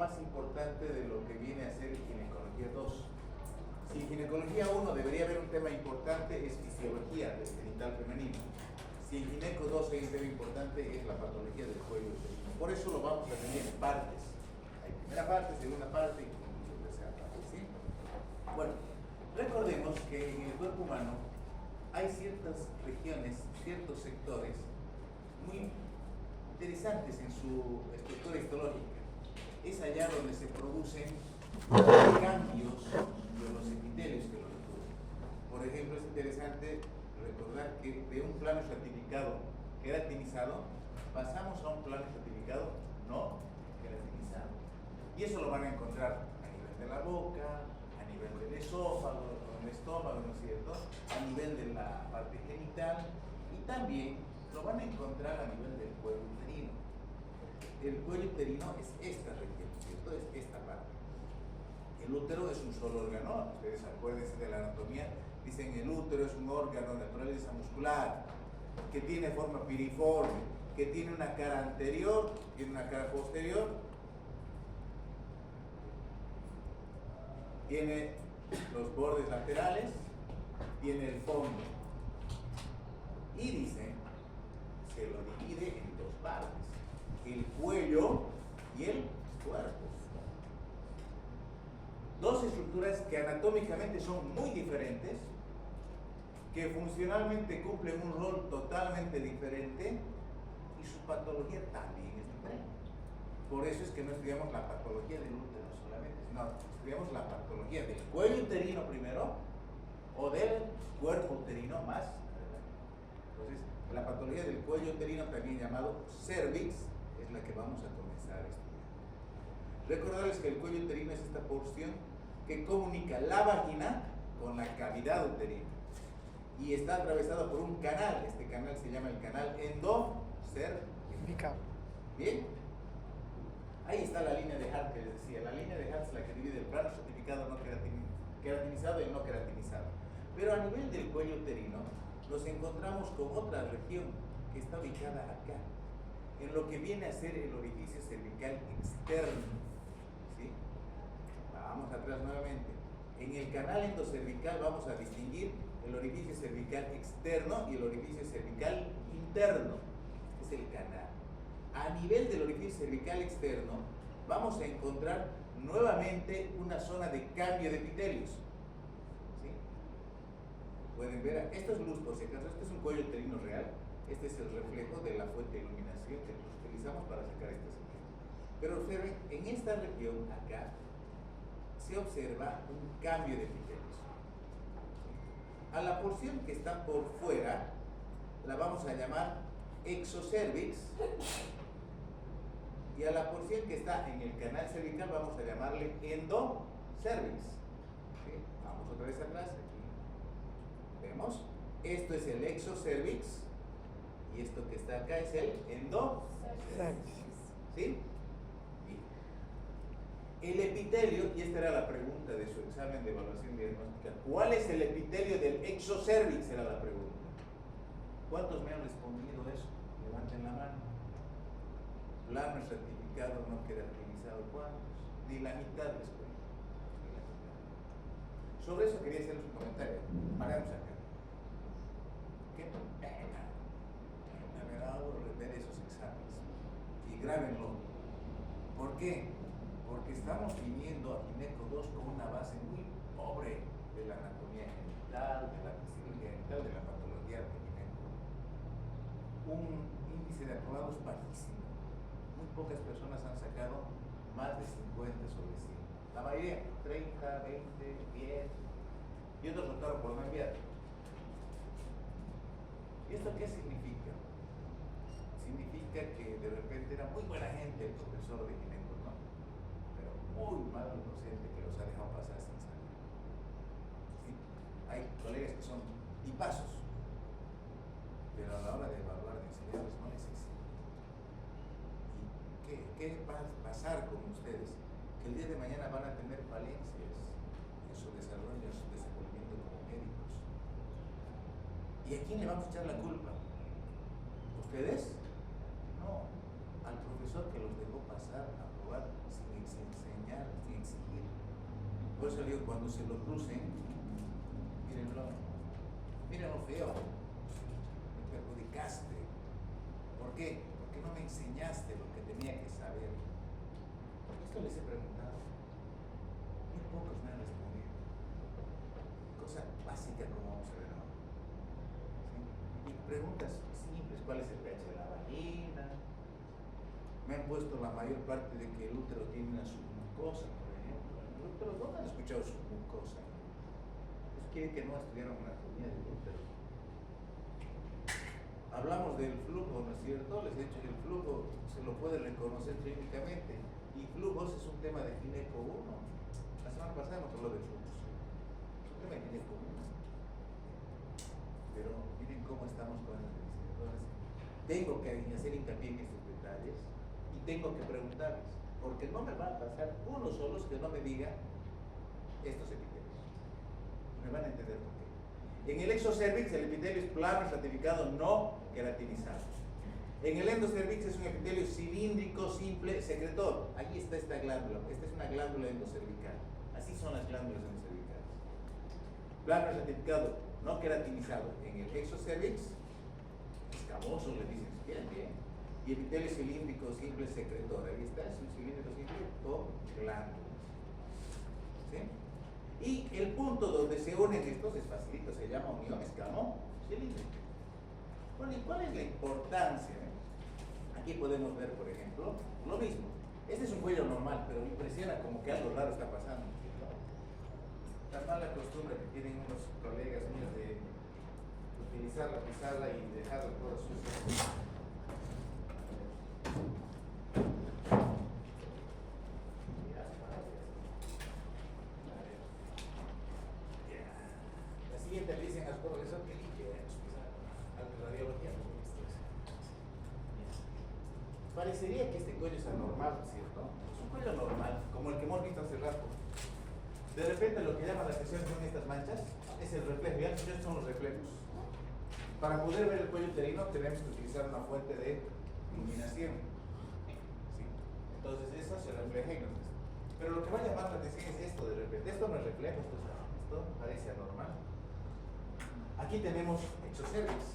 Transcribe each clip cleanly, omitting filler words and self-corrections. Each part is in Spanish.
más importante de lo que viene a ser ginecología 2. Si en ginecología 1 debería haber un tema importante, es fisiología del genital femenino. Si en gineco 2 hay un tema importante, es la patología del cuello uterino. Por eso lo vamos a tener en partes. Hay primera parte, segunda parte y tercera parte, ¿sí? Bueno, recordemos que en el cuerpo humano hay ciertas regiones, ciertos sectores muy interesantes en su estructura histológica. Es allá donde se producen cambios de los epitelios que los recubren. Por ejemplo, es interesante recordar que de un plano estratificado queratinizado pasamos a un plano estratificado no queratinizado. Y eso lo van a encontrar a nivel de la boca, a nivel del esófago, del estómago, ¿no es cierto? A nivel de la parte genital y también lo van a encontrar a nivel del cuello uterino. El cuello uterino es esta región, ¿cierto? Es esta parte. El útero es un solo órgano, ustedes acuérdense de la anatomía, dicen el útero es un órgano de naturaleza muscular, que tiene forma piriforme, que tiene una cara anterior, tiene una cara posterior, tiene los bordes laterales, tiene el fondo. Y dicen, se lo divide en dos partes, el cuello y el cuerpo. Dos estructuras que anatómicamente son muy diferentes, que funcionalmente cumplen un rol totalmente diferente y su patología también es diferente. Por eso es que no estudiamos la patología del útero solamente, sino estudiamos la patología del cuello uterino primero o del cuerpo uterino más adelante. Entonces, la patología del cuello uterino, también llamado cervix, es la que vamos a comenzar a estudiar. Recordarles que el cuello uterino es esta porción que comunica la vagina con la cavidad uterina y está atravesado por un canal. Este canal se llama el canal endocervical. Bien, ahí está la línea de Hart que les decía. La línea de Hart es la que divide el plano estratificado no queratinizado y el no queratinizado. Pero a nivel del cuello uterino nos encontramos con otra región que está ubicada acá, en lo que viene a ser el orificio cervical externo, ¿sí? Vamos atrás nuevamente. En el canal endocervical vamos a distinguir el orificio cervical externo y el orificio cervical interno. Este es el canal. A nivel del orificio cervical externo vamos a encontrar nuevamente una zona de cambio de epitelios, ¿sí? Pueden ver, esto es luz por si acaso, este es un cuello uterino real. Este es el reflejo de la fuente de iluminación que utilizamos para sacar estas imágenes. Pero observen, en esta región acá se observa un cambio de epitelios. A la porción que está por fuera la vamos a llamar exocervix y a la porción que está en el canal cervical vamos a llamarle endocervix. ¿Sí? Vamos otra vez atrás, aquí vemos, esto es el exocervix y esto que está acá es el endocervix. ¿Sí? El epitelio, y esta era la pregunta de su examen de evaluación diagnóstica, ¿cuál es el epitelio del exocervix? Era la pregunta. ¿Cuántos me han respondido eso? Levanten la mano. Plano estratificado no queratinizado, ¿cuántos? Ni la mitad les cuento. Sobre eso quería hacerles un comentario. Paramos acá. ¿Qué pena? Me ha dado ver esos exámenes. Y grábenlo. ¿Por qué? Porque estamos viniendo a Gineco 2 con una base muy pobre de la anatomía genital, de la fisiología genital, de la patología de Gineco. Un índice de aprobados bajísimo. Muy pocas personas han sacado más de 50 sobre 100. La mayoría, 30, 20, 10, y otros optaron por no enviar. ¿Y esto qué significa? Significa que de repente era muy buena gente el profesor de Gineco, muy mal docente que los ha dejado pasar sin saber. ¿Sí? Hay colegas que son tipazos, pero a la hora de evaluar, de enseñarles, no les exige. ¿Y qué va a pasar con ustedes? Que el día de mañana van a tener falencias en su desarrollo, en su desenvolvimiento como médicos. ¿Y a quién le vamos a echar la culpa? ¿Ustedes? No, al profesor que los dejó pasar a probar sin enseñar, les tienen que exigir. Por eso digo, cuando se lo crucen, mírenlo feo, me perjudicaste. ¿Por qué? Porque no me enseñaste lo que tenía que saber. Esto les he preguntado. Muy pocos me han respondido. Cosa básica como vamos a ver ahora. ¿Sí? Y preguntas simples, ¿cuál es el pH de la vagina? Me han puesto la mayor parte de que el útero tiene una submucosa, por ejemplo. El útero, ¿dónde han escuchado submucosa? Pues quiere que no estudiaron anatomía del útero. Hablamos del flujo, ¿no es cierto? Les he dicho que el flujo se lo puede reconocer clínicamente. Y flujos es un tema de gineco 1. La semana pasada hemos hablado de flujos. Es un tema de gineco 1. Pero miren cómo estamos con las investigadoras. Tengo que hacer hincapié en estos detalles y tengo que preguntarles, porque no me va a pasar uno solo que no me diga estos epitelios. Me van a entender por qué. En el exocervix el epitelio es plano, estratificado, no queratinizado. En el endocervix es un epitelio cilíndrico, simple, secretor. Ahí está esta glándula. Esta es una glándula endocervical. Así son las glándulas endocervicales. Plano, estratificado, no queratinizado. En el exocervix, escamoso le dicen, si quieren bien. Y epitelio cilíndrico, simple, secretor. Ahí está, es un cilíndrico simple con glándulas. ¿Sí? Y el punto donde se unen estos es facilito, se llama unión escamo-cilíndrica. Bueno, ¿y cuál es la importancia? Aquí podemos ver, por ejemplo, lo mismo. Este es un cuello normal, pero impresiona como que algo raro está pasando. La mala costumbre que tienen unos colegas míos de utilizar la pizarra y dejarla toda sucia. La siguiente le dicen al profesor que limpie a la radiología. Parecería que este cuello es anormal, ¿cierto? Es un cuello normal, como el que hemos visto hace rato. De repente lo que llama la atención son estas manchas, es el reflejo, ya estos son los reflejos. Para poder ver el cuello uterino tenemos que utilizar una fuente de iluminación. ¿Sí? Entonces eso se refleja en los... Pero lo que va a llamar la atención es esto de repente. Esto no es reflejo, esto parece anormal. Aquí tenemos exocervix.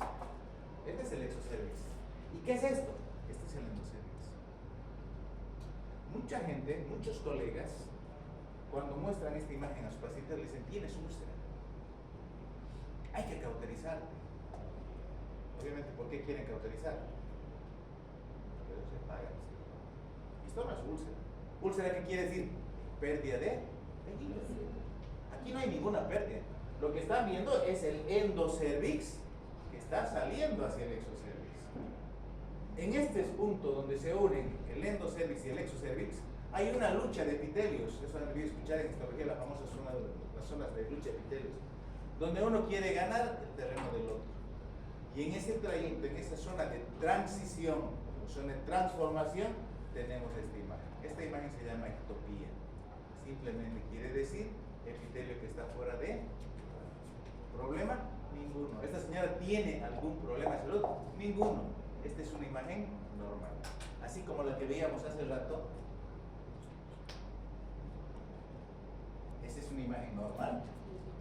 Este es el exocervix. ¿Y qué es esto? Este es el endocervix. Mucha gente, muchos colegas, cuando muestran esta imagen a sus pacientes, les dicen, tienes úlcera. Hay que cauterizarte. Obviamente, ¿por qué quieren cauterizar? Pero se pagan. Esto no es úlcera. ¿Úlcera qué quiere decir? Pérdida de tejido. Aquí no hay ninguna pérdida. Lo que están viendo es el endocervix que está saliendo hacia el exocervix. En este punto donde se unen el endocervix y el exocervix, hay una lucha de epitelios. Eso han debido escuchar en histología, la famosa zona, las zonas de lucha de epitelios, donde uno quiere ganar el terreno del otro. Y en ese trayecto, en esa zona de transición, zona de transformación, tenemos esta imagen. Esta imagen se llama ectopía. Simplemente quiere decir epitelio que está fuera de problema, ninguno. ¿Esta señora tiene algún problema de salud? Ninguno. Esta es una imagen normal. Así como la que veíamos hace rato. Esta es una imagen normal,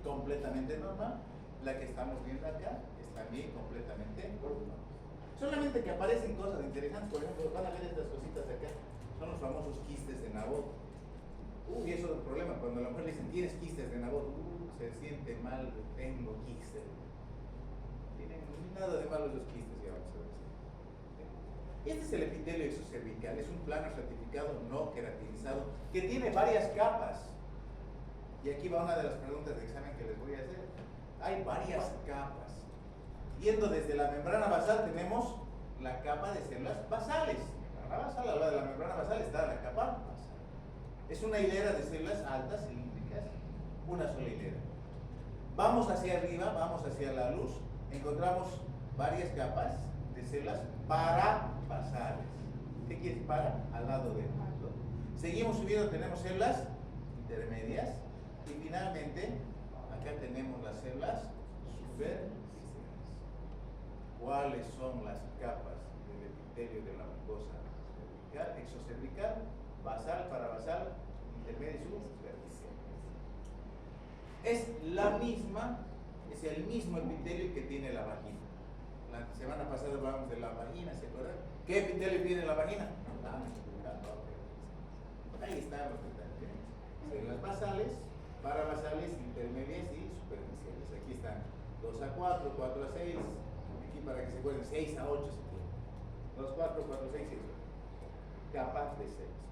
completamente normal. La que estamos viendo acá es también completamente normal. Solamente que aparecen cosas interesantes. Por ejemplo, van a ver estas cositas de acá. Son los famosos quistes de Nabot. Y eso es el problema. Cuando a la mujer le dicen, tienes quistes de Nabot, se siente mal, tengo quistes. Tienen nada de malo los quistes, ya vamos a ver. Este es el epitelio exocervical. Es un plano estratificado no queratinizado que tiene varias capas. Y aquí va una de las preguntas de examen que les voy a hacer. Hay varias capas. Yendo desde la membrana basal tenemos la capa de células basales. Membrana basal, al lado de la membrana basal está la capa basal. Es una hilera de células altas, cilíndricas, una sola hilera. Vamos hacia arriba, vamos hacia la luz, encontramos varias capas de células parabasales. ¿Qué quiere decir para? Al lado del punto. Seguimos subiendo, tenemos células intermedias y finalmente acá tenemos las células superficiales. ¿Cuáles son las capas del epitelio de la mucosa cervical, exocervical, basal, parabasal y intermedia y superficial. Es la misma, es el mismo epitelio que tiene la vagina. La semana pasada hablamos de la vagina, ¿se acuerdan? ¿Qué epitelio tiene la vagina? Ahí están los detalles. Células basales, parabasales, intermedias y superficiales. Aquí están 2 a 4, 4 a 6, aquí para que se acuerden, 6 a 8 se tiene. 2, 4, 4, 6, 6. Capa de células.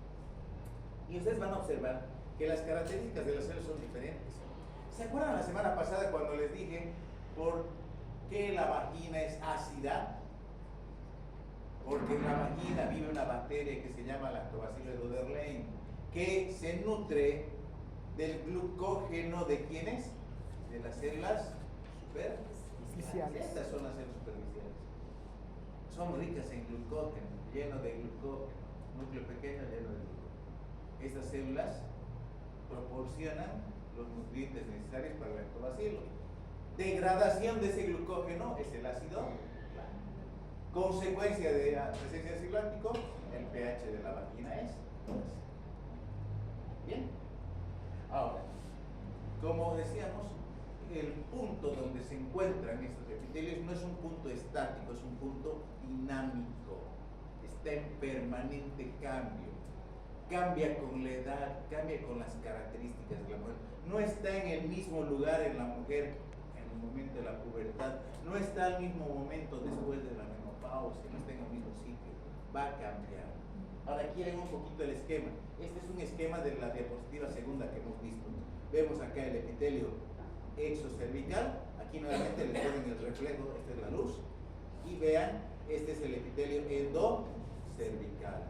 Y ustedes van a observar que las características de las células son diferentes. ¿Se acuerdan la semana pasada cuando les dije por qué la vagina es ácida? Porque en la vagina vive una bacteria que se llama Lactobacillus rhododendron, que se nutre del glucógeno de ¿quiénes? De las células superficiales. Estas son las células superficiales. Son ricas en glucógeno, lleno de glucógeno, núcleo pequeño lleno de glucógeno. Estas células proporcionan los nutrientes necesarios para el lactobacilo. Degradación de ese glucógeno es el ácido. Consecuencia de la presencia de ácido láctico, el pH de la vagina es. Bien. Ahora, como decíamos, el punto donde se encuentran estos epitelios no es un punto estático, es un punto dinámico. Está en permanente cambio. Cambia con la edad, cambia con las características de la mujer. No está en el mismo lugar en la mujer en el momento de la pubertad, no está al mismo momento después de la menopausia, no está en el mismo sitio, va a cambiar. Ahora quieren un poquito el esquema. Este es un esquema de la diapositiva segunda que hemos visto. Vemos acá el epitelio exocervical, aquí nuevamente les ponen el reflejo, esta es la luz, y vean, este es el epitelio endocervical.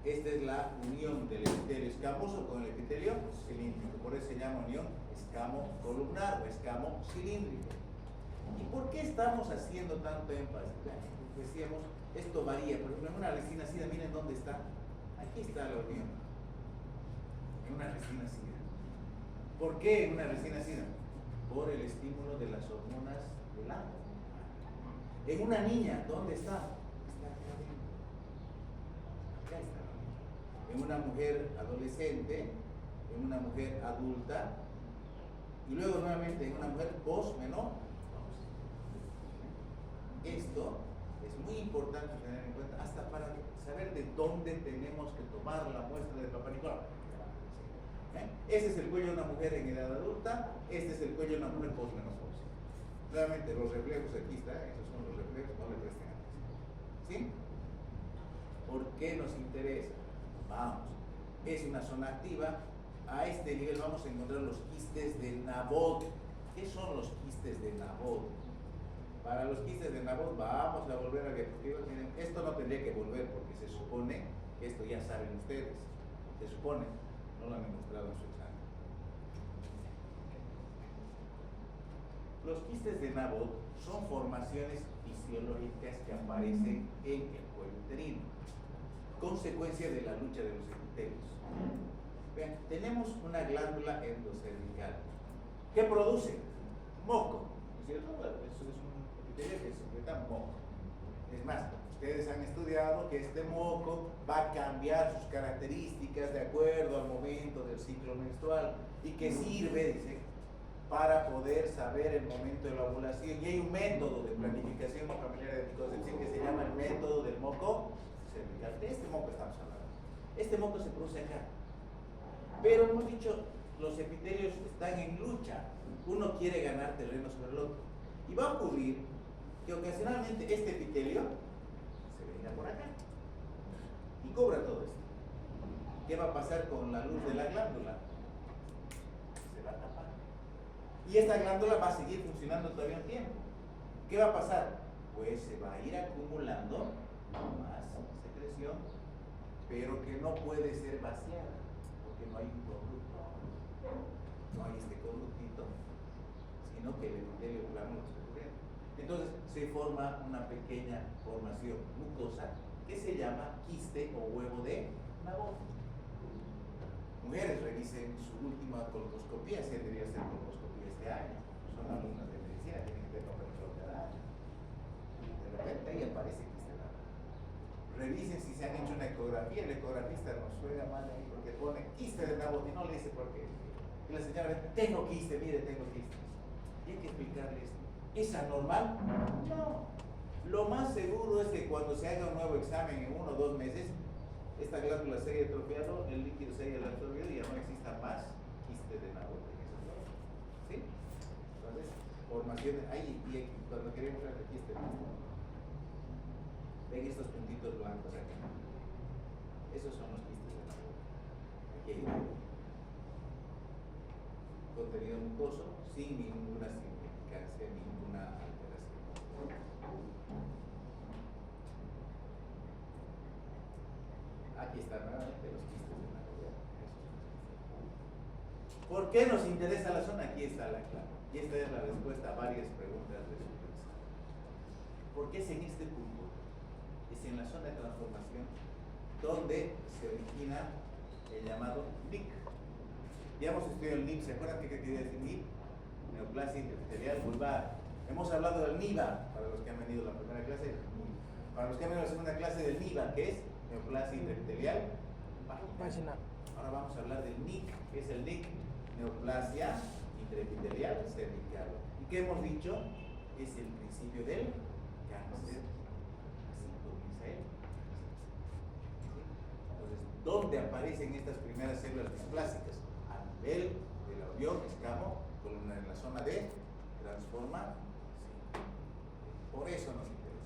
Esta es la unión del epitelio escamoso con el epitelio cilíndrico, por eso se llama unión escamo-columnar o escamo-cilíndrico. ¿Y por qué estamos haciendo tanto énfasis? Decíamos, esto varía, por ejemplo, en una resinacida, miren dónde está. Aquí está la unión, en una resinacida. ¿Por qué en una resinacida? Por el estímulo de las hormonas del ano. En una niña, ¿dónde está? Está acá adentro. Acá está. En una mujer adolescente, en una mujer adulta, y luego nuevamente en una mujer posmenopáusica. Esto es muy importante tener en cuenta, hasta para saber de dónde tenemos que tomar la muestra de Papá Nicolau. Este es el cuello de una mujer en edad adulta, este es el cuello de una mujer posmenopáusica. Nuevamente, los reflejos aquí están, esos son los reflejos, no le presten atención. ¿Sí? ¿Por qué nos interesa? Vamos, es una zona activa. A este nivel vamos a encontrar los quistes de Nabot. ¿Qué son los quistes de Nabot? Para los quistes de Nabot vamos a volver a la diapositiva. Miren, esto no tendría que volver porque se supone que esto ya saben ustedes. Se supone, no lo han demostrado en su examen. Los quistes de Nabot son formaciones fisiológicas que aparecen en el cuello uterino, consecuencia de la lucha de los epitelios. Vean, tenemos una glándula endocervical. ¿Qué produce? Moco. ¿No es cierto? Eso es un epitelio que secreta moco. Es más, ustedes han estudiado que este moco va a cambiar sus características de acuerdo al momento del ciclo menstrual y que sirve, dice, para poder saber el momento de la ovulación. Y hay un método de planificación familiar de anticoncepción que se llama el método del moco cervical. De este moco estamos hablando. Este moco se produce acá. Pero hemos dicho, los epitelios están en lucha. Uno quiere ganar terreno sobre el otro. Y va a ocurrir que ocasionalmente este epitelio se venga por acá y cubra todo esto. ¿Qué va a pasar con la luz de la glándula? Se va a tapar. Y esta glándula va a seguir funcionando todavía un tiempo. ¿Qué va a pasar? Pues se va a ir acumulando más secreción, pero que no puede ser vaciada, porque no hay un conducto, no hay este conductito, sino que el epitelio plano lo está cubriendo. Entonces se forma una pequeña formación mucosa que se llama quiste o huevo de Nabot. Mujeres, revisen su última colposcopía, si debería ser colposcopía este año. Son alumnas de medicina, tienen que tener papel cada año. De repente ahí aparece quiste de Nabot. Revisen si se han hecho una ecografía aquí el ecografista nos juega mal ahí porque pone quiste de nabo y no le dice por qué. Y la señora dice, tengo quiste, mire, tengo quiste. Y hay que explicarles, ¿es anormal? No. Lo más seguro es que cuando se haga un nuevo examen en 1 o 2 meses, esta glándula se haya atrofiado, el líquido se haya absorbido y ya no exista más quiste de nabo en esos lados. ¿Sí? Entonces, formaciones, ahí, y aquí, cuando queremos ver el quiste de nabo. Ven estos puntitos blancos acá. Esos son los quistes de nabo. Aquí hay contenido mucoso sin ninguna significancia, ninguna alteración. Aquí están nuevamente los quistes de nabo. ¿Por qué nos interesa la zona? Aquí está la clave. Y esta es la respuesta a varias preguntas de su examen. ¿Por qué es en este punto? Es en la zona de transformación donde se origina el llamado NIC. Ya hemos estudiado el NIC, ¿se acuerdan qué quiere decir NIC? Neoplasia intraepitelial vulvar. Hemos hablado del NIVA, para los que han venido a la primera clase, para los que han venido a la segunda clase del NIVA, que es neoplasia intraepitelial vaginal. Ahora vamos a hablar del NIC, que es el NIC, neoplasia intraepitelial cervical. ¿Y qué hemos dicho? Es el principio del cáncer. Entonces, ¿dónde aparecen estas primeras células displásicas? A nivel del alveolo, escamo, columna en la zona de transformación. Por eso nos interesa.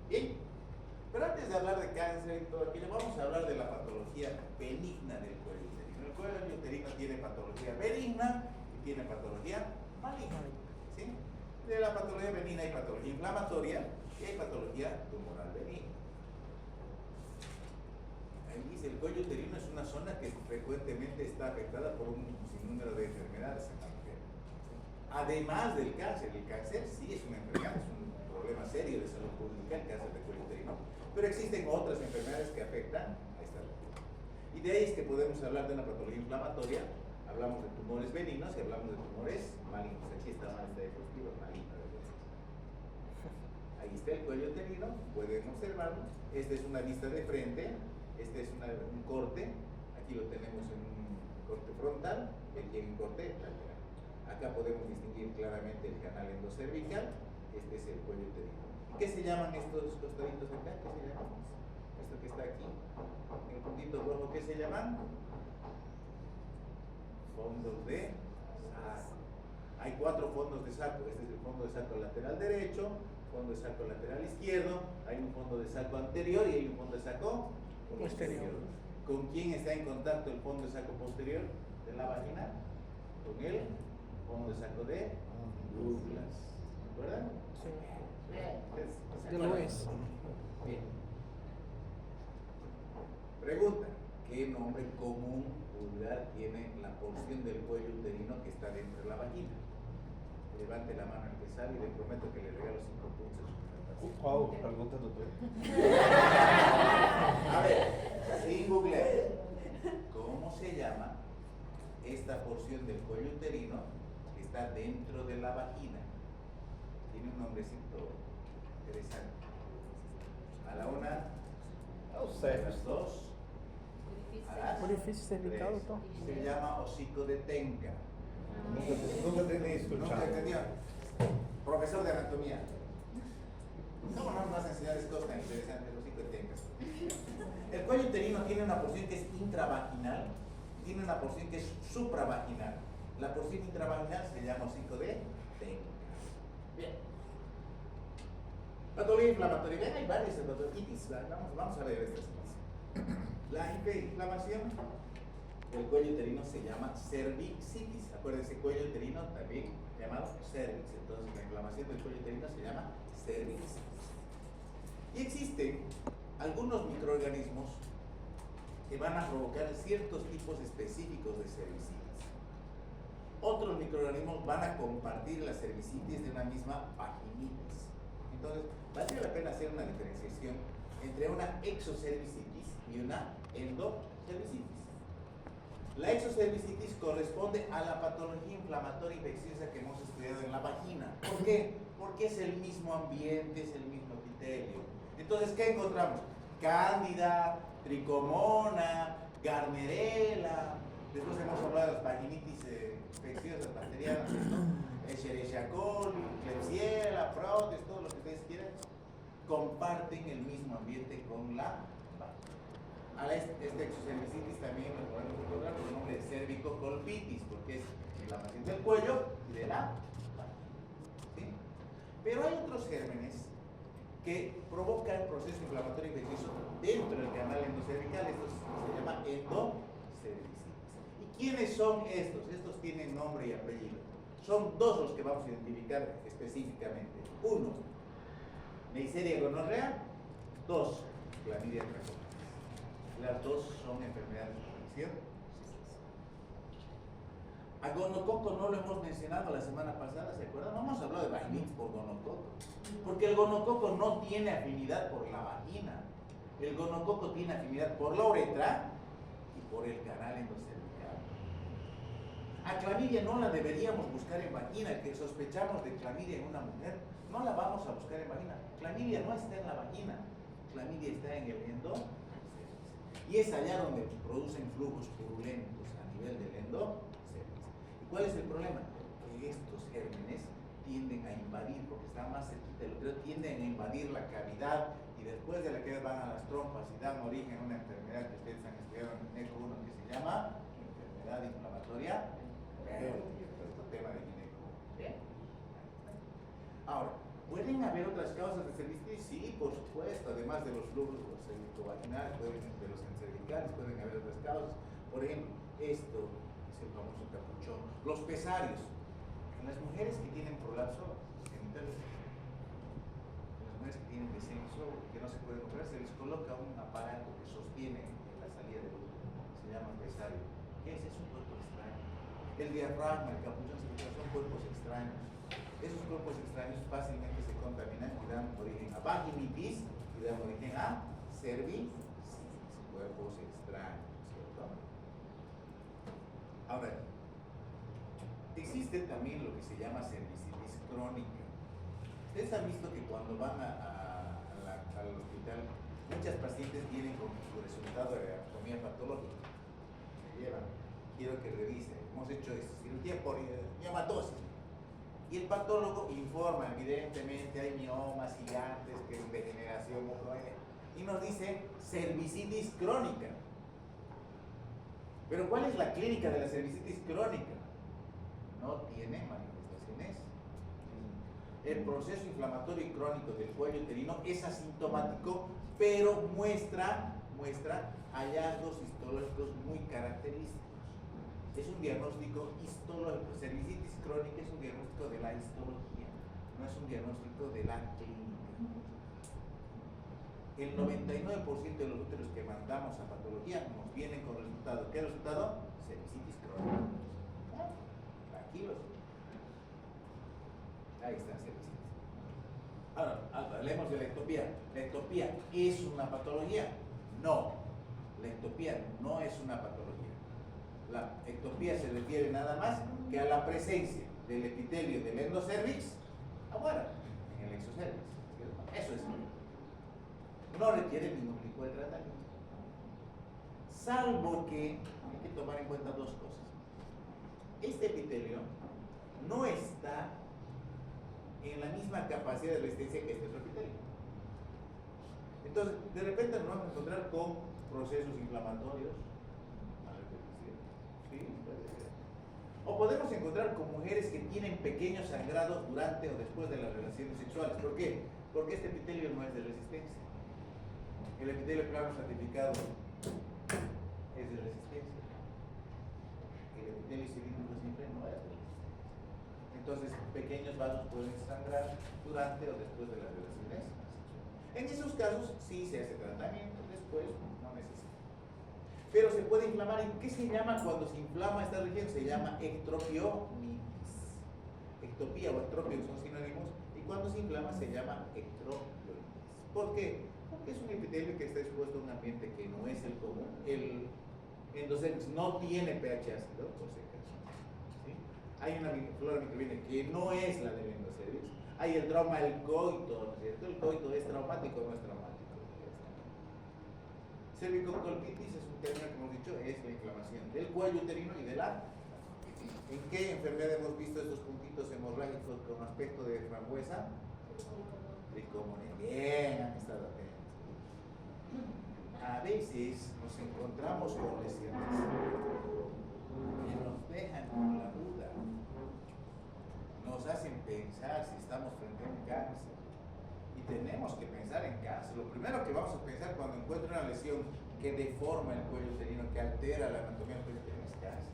Bien, pero antes de hablar de cáncer y todo aquello, vamos a hablar de la patología benigna del cuello uterino. El cuello uterino tiene patología benigna y tiene patología maligna. ¿Sí? De la patología benigna hay patología inflamatoria y hay patología tumoral benigna. Ahí dice, el cuello uterino es una zona que frecuentemente está afectada por un sinnúmero de enfermedades en la mujer. Además del cáncer, el cáncer sí es una enfermedad, es un problema serio de salud pública, el cáncer de cuello uterino, pero existen otras enfermedades que afectan a esta región. Y de ahí es que podemos hablar de una patología inflamatoria, hablamos de tumores benignos y hablamos de tumores malignos. Aquí está mal, está diapositiva maligna. Ahí está el cuello uterino, pueden observarlo. Esta es una vista de frente. Este es un corte, aquí lo tenemos en un corte frontal y aquí en un corte lateral. Acá podemos distinguir claramente el canal endocervical, este es el cuello uterino. ¿Qué se llaman estos costaditos acá? ¿Qué se llaman? Esto que está aquí, en el puntito rojo, ¿qué se llaman? Fondos de saco. Hay 4 fondos de saco, este es el fondo de saco lateral derecho, fondo de saco lateral izquierdo, hay un fondo de saco anterior y hay un fondo de saco posterior. ¿Con quién está en contacto el fondo de saco posterior de la vagina? Con el fondo de saco de Douglas. ¿Recuerdan? Sí. De Lewis. Bien. Pregunta: ¿qué nombre común vulgar tiene la porción del cuello uterino que está dentro de la vagina? Levante la mano el que sabe y le prometo que le regalo 5 puntos. Wow, pregunta doctor. A ver, sin googlear, ¿cómo se llama esta porción del cuello uterino que está dentro de la vagina? Tiene un nombrecito interesante. A la una, a las dos, a las Orificio cervical, tres. doctor. Se llama hocico de Tenca. Nunca te he escuchado. ¿No te entendió? Profesor de anatomía. ¿Cómo no nos vas a enseñar cosas tan interesantes, el hocico de Tenca? El cuello uterino tiene una porción que es intravaginal, tiene una porción que es supravaginal. La porción intravaginal se llama hocico de Tenca. Bien. Patología inflamatoria. Ven, hay varias patologías. Vamos a ver esta situación. La inflamación del cuello uterino se llama cervicitis. Acuérdense, cuello uterino también llamado cervix. Entonces, la inflamación del cuello uterino se llama cervicitis. Y existen algunos microorganismos que van a provocar ciertos tipos específicos de cervicitis. Otros microorganismos van a compartir la cervicitis de una misma vaginitis. Entonces, valdría la pena hacer una diferenciación entre una exocervicitis y una endocervicitis. La exocervicitis corresponde a la patología inflamatoria infecciosa que hemos estudiado en la vagina. ¿Por qué? Porque es el mismo ambiente, es el mismo epitelio. Entonces, ¿qué encontramos? Cándida, Tricomona, Gardnerella. Después hemos hablado de las vaginitis infecciosas bacterianas, ¿no? Escherichia coli, Klebsiella, Protes, todo lo que ustedes quieran, comparten el mismo ambiente con la vagina. Ahora este exocervicitis también lo podemos encontrar con el nombre de cervicocolpitis, porque es inflamación del cuello y de la vagina. ¿Sí? Pero hay otros gérmenes que provocan proceso inflamatorio infeccioso dentro del canal endocervical. Esto se llama endocervicitis. ¿Y quiénes son estos? Estos tienen nombre y apellido. Son dos los que vamos a identificar específicamente. Uno, Neisseria gonorrea. Dos, Clamidia trachomatis. Las dos son enfermedades de transmisión. A gonococo no lo hemos mencionado la semana pasada, ¿se acuerdan? No hemos hablado de vaginitis por gonococo, porque el gonococo no tiene afinidad por la vagina. El gonococo tiene afinidad por la uretra y por el canal endocervical. A clamidia no la deberíamos buscar en vagina, que sospechamos de clamidia en una mujer, no la vamos a buscar en vagina. Clamidia no está en la vagina, clamidia está en el endocervix. Y es allá donde producen flujos purulentos a nivel del endocervix. ¿Cuál es el problema? Que estos gérmenes tienden a invadir, porque están más cerquita del útero, tienden a invadir la cavidad y después de la cavidad van a las trompas y dan origen a una enfermedad que ustedes han estudiado en el NECO 1 que se llama enfermedad inflamatoria este tema de gineco. ¿Bien? Ahora, ¿pueden haber otras causas de cervicitis? Sí, por supuesto, además de los flujos cervicovaginales, de los cervicales, pueden haber otras causas. Por ejemplo, esto el famoso capuchón, los pesarios. En las mujeres que tienen prolapso genital, en las mujeres que tienen descenso, que no se pueden operar, se les coloca un aparato que sostiene la salida del útero, se llama pesario. ¿Qué es? Es un cuerpo extraño. El diafragma, el capuchón cervical son cuerpos extraños. Esos cuerpos extraños fácilmente se contaminan y dan origen a vaginitis y dan origen a cervicitis, cuerpos extraños, ¿cierto? Ahora, existe también lo que se llama cervicitis crónica. Ustedes han visto que cuando van al hospital, muchas pacientes vienen con su resultado de anatomía patológica. Me llevan, quiero que revise, hemos hecho cirugía por miomatosis. Y el patólogo informa, evidentemente hay miomas gigantes, que es degeneración mucosa, y nos dice cervicitis crónica. Pero ¿cuál es la clínica de la cervicitis crónica? No tiene manifestaciones. El proceso inflamatorio y crónico del cuello uterino es asintomático, pero muestra hallazgos histológicos muy característicos. Es un diagnóstico histológico. Cervicitis crónica es un diagnóstico de la histología, no es un diagnóstico de la clínica. El 99% de los úteros que mandamos a patología nos vienen con resultado. ¿Qué resultado? Cervicitis crónica. Tranquilos. Ahí está cervicitis. Ahora, hablemos de la ectopía. ¿La ectopía es una patología? No. La ectopía no es una patología. La ectopía se refiere nada más que a la presencia del epitelio del endocervix afuera, en el exocervix. Eso es. No requiere ningún tipo de tratamiento. Salvo que hay que tomar en cuenta dos cosas. Este epitelio no está en la misma capacidad de resistencia que este otro epitelio. Entonces, de repente nos vamos a encontrar con procesos inflamatorios a repetición. ¿Sí? Puede ser. O podemos encontrar con mujeres que tienen pequeños sangrados durante o después de las relaciones sexuales. ¿Por qué? Porque este epitelio no es de resistencia. El epitelio plano estratificado es de resistencia. El epitelio cilíndrico simple no es de resistencia. Entonces, pequeños vasos pueden sangrar durante o después de las relaciones sexuales. En esos casos sí se hace tratamiento, después no necesita. Pero se puede inflamar. ¿Y qué se llama cuando se inflama esta región? Se llama ectropiomitis. Ectopía o ectropio son sinónimos, y cuando se inflama se llama ectropiomitis. ¿Por qué? Porque es un epitelio que está expuesto a un ambiente que no es el común. El endocervix no tiene pH ácido, por si acaso. ¿Sí? Hay una flora microbiana que no es la del endocervix. Hay el trauma del coito, ¿no es cierto? El coito es traumático o no es traumático. Cervicocolpitis es un término que hemos dicho, es la inflamación del cuello uterino y del ano. ¿En qué enfermedad hemos visto estos puntitos hemorrágicos con aspecto de frambuesa? Tricomonía. Bien, han estado atentos. A veces nos encontramos con lesiones que nos dejan con la duda, nos hacen pensar si estamos frente a un cáncer. Y tenemos que pensar en cáncer. Lo primero que vamos a pensar cuando encuentro una lesión que deforma el cuello uterino, que altera la anatomía del cuello uterino, es cáncer.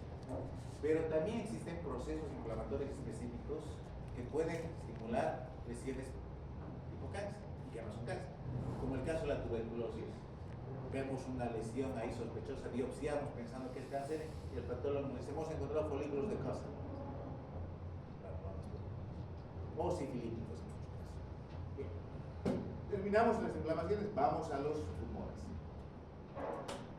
Pero también existen procesos inflamatorios específicos que pueden estimular lesiones tipo cáncer, y que no son cáncer. Como el caso de la tuberculosis. Vemos una lesión ahí sospechosa, biopsiamos pensando que es cáncer y el patólogo nos dice, hemos encontrado folículos de cáncer. O sifilíticos en muchos casos. Bien. Terminamos las inflamaciones, vamos a los tumores.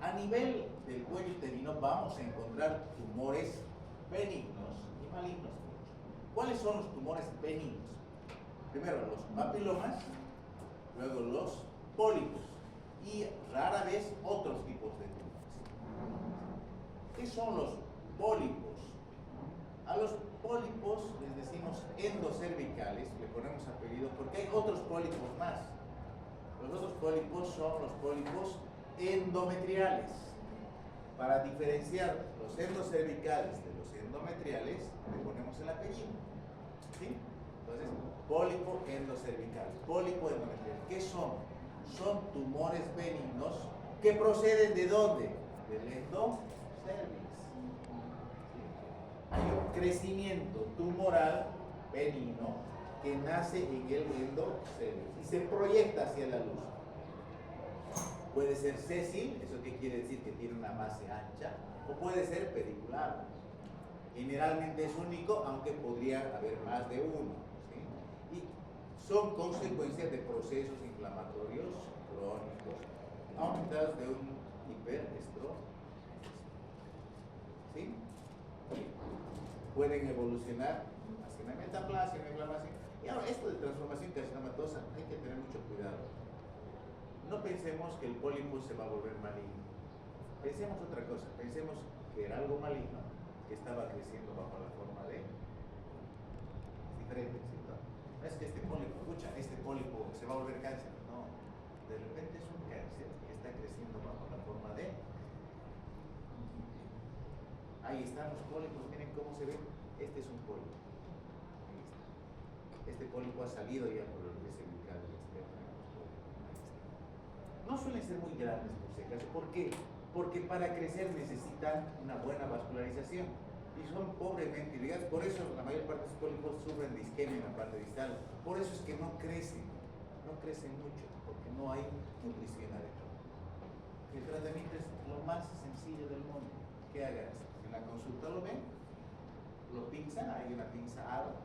A nivel del cuello uterino vamos a encontrar tumores benignos y malignos. ¿Cuáles son los tumores benignos? Primero los papilomas, luego los pólipos y rara vez otros tipos de tumores. ¿Qué son los pólipos? A los pólipos les decimos endocervicales, le ponemos apellido porque hay otros pólipos más. Los otros pólipos son los pólipos endometriales. Para diferenciar los endocervicales de los endometriales, le ponemos el apellido. ¿Sí? Entonces, pólipo endocervical, pólipo endometrial. ¿Qué son? Son tumores benignos que proceden ¿de dónde? Del endocervix. Hay un crecimiento tumoral benigno que nace en el endocervix y se proyecta hacia la luz. Puede ser sésil, ¿eso qué quiere decir? Que tiene una base ancha, o puede ser pedicular. Generalmente es único, aunque podría haber más de uno. ¿Sí? Y son consecuencias de procesos inflamatorios crónicos aumentados de un hiperestro. ¿Sí? Pueden evolucionar hacia una metaplasia, una inflamación. Y ahora, esto de transformación carcinomatosa, hay que tener mucho cuidado. No pensemos que el pólipo se va a volver maligno. Pensemos otra cosa. Pensemos que era algo maligno que estaba creciendo bajo la forma de... Es diferente, ¿cierto? No es que este pólipo se va a volver cáncer. No. De repente es un cáncer que está creciendo bajo la forma de... Ahí están los pólipos, miren cómo se ve. Este es un pólipo. Ahí está. Este pólipo ha salido ya por el cervical externo. No suelen ser muy grandes por si acaso. ¿Por qué? Porque para crecer necesitan una buena vascularización y son pobremente irrigados. Por eso la mayor parte de los pólipos sufren de isquemia en la parte distal. Por eso es que no crecen mucho, porque no hay nutrición adecuada. El tratamiento es lo más sencillo del mundo. ¿Qué hagas? En la consulta lo ven, lo pinzan, hay una pinza aro,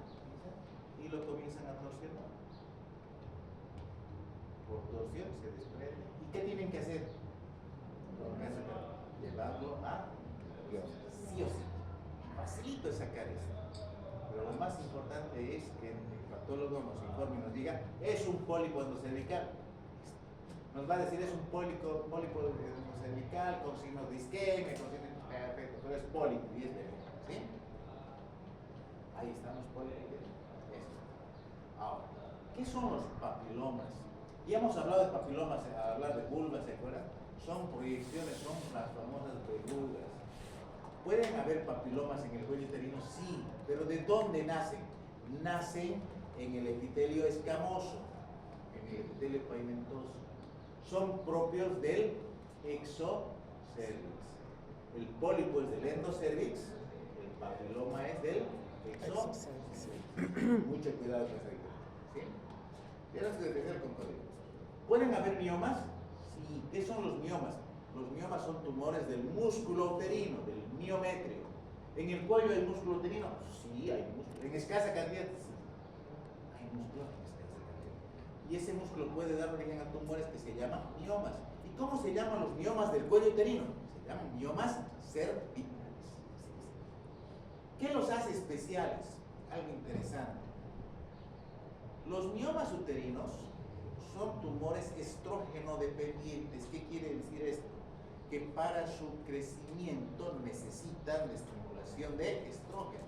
y lo comienzan a torsionar. Por torsión se desprende. ¿Y qué tienen que hacer? Llevarlo a sí o sí. Facilito es sacar esto. Pero lo más importante es que el patólogo nos informe y nos diga, es un pólipo endocervical. Nos va a decir, es un pólipo endocervical con signos de isquemia, con signos perfecto, pero es pólipo y es benigno. ¿Sí? Ahí están los pólipos. Ahora, ¿qué son los papilomas? Ya hemos hablado de papilomas, al hablar de vulvas, ¿se acuerdan? Son proyecciones, son las famosas verrugas. ¿Pueden haber papilomas en el cuello uterino? Sí, pero ¿de dónde nacen? Nacen en el epitelio escamoso, en el epitelio pavimentoso. Son propios del exocervix. El pólipo es del endocervix, el papiloma es del exocervix. Mucho cuidado con esa idea. ¿Sí? Tienes que defender con códigos. ¿Pueden haber miomas? Sí. ¿Qué son los miomas? Los miomas son tumores del músculo uterino, del miometrio. ¿En el cuello hay músculo uterino? Sí, hay músculo. ¿En escasa cantidad? Sí. Hay músculo en escasa cantidad. Y ese músculo puede dar origen a tumores que se llaman miomas. ¿Y cómo se llaman los miomas del cuello uterino? Se llaman miomas cervicales. ¿Qué los hace especiales? Algo interesante. Los miomas uterinos son tumores estrógeno dependientes. ¿Qué quiere decir esto? que para su crecimiento necesitan de estimulación de estrógenos.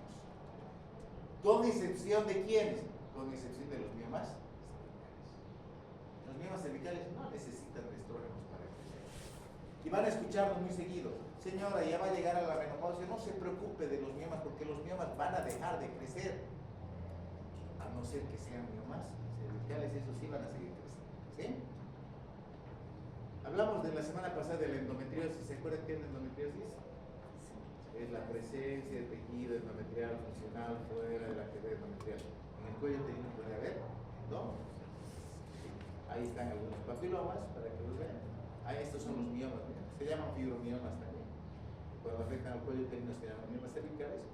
¿Con excepción de quiénes? Con excepción de los miomas cervicales. Los miomas cervicales no necesitan de estrógenos para crecer. Y van a escucharlo muy seguido. Señora, ya va a llegar a la menopausia, no se preocupe de los miomas porque los miomas van a dejar de crecer. A no ser que sean miomas cervicales, esos sí van a seguir creciendo. ¿Sí? Hablamos de la semana pasada de la endometriosis. ¿Se acuerdan qué es la endometriosis? Es la presencia de tejido endometrial funcional fuera de la cavidad endometrial. En el cuello uterino puede haber, ¿no? Ahí están algunos papilomas para que los vean. Ahí estos son los miomas, ¿no? Se llaman fibromiomas también. Cuando afectan al cuello uterino se llaman miomas cervicales.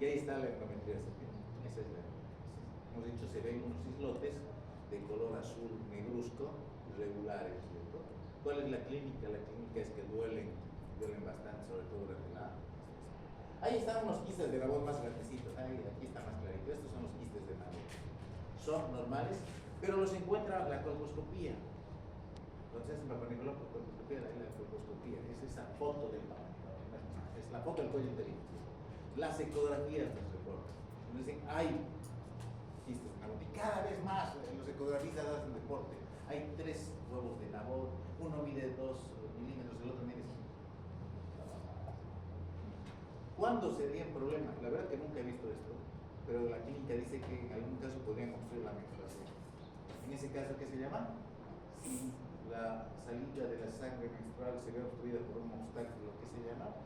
Y ahí está la endometriosis. Esa es la, hemos dicho, se ven unos islotes de color azul negruzco, irregulares, ¿cierto? ¿Cuál es la clínica? La clínica es que duelen bastante, sobre todo durante la... Ahí están unos quistes de Nabot más grandecitos, ahí, aquí está más clarito. Estos son los quistes de Nabot. Son normales, pero los encuentra la colposcopía. Entonces, en papanicolón por colposcopía, ahí la colposcopía, es esa foto del papanicolón, es la foto del cuello uterino. Las ecografías nos reportan. Nos dicen, hay quistes de Nabot, y cada vez más los ecografistas hacen deporte. Hay 3 huevos de Nabot, uno mide 2 milímetros, el otro mide 5. ¿Cuándo sería un problema? La verdad que nunca he visto esto, pero la clínica dice que en algún caso podrían obstruir la menstruación. En ese caso, ¿qué se llama? Si la salida de la sangre menstrual se ve obstruida por un obstáculo, ¿qué se llama?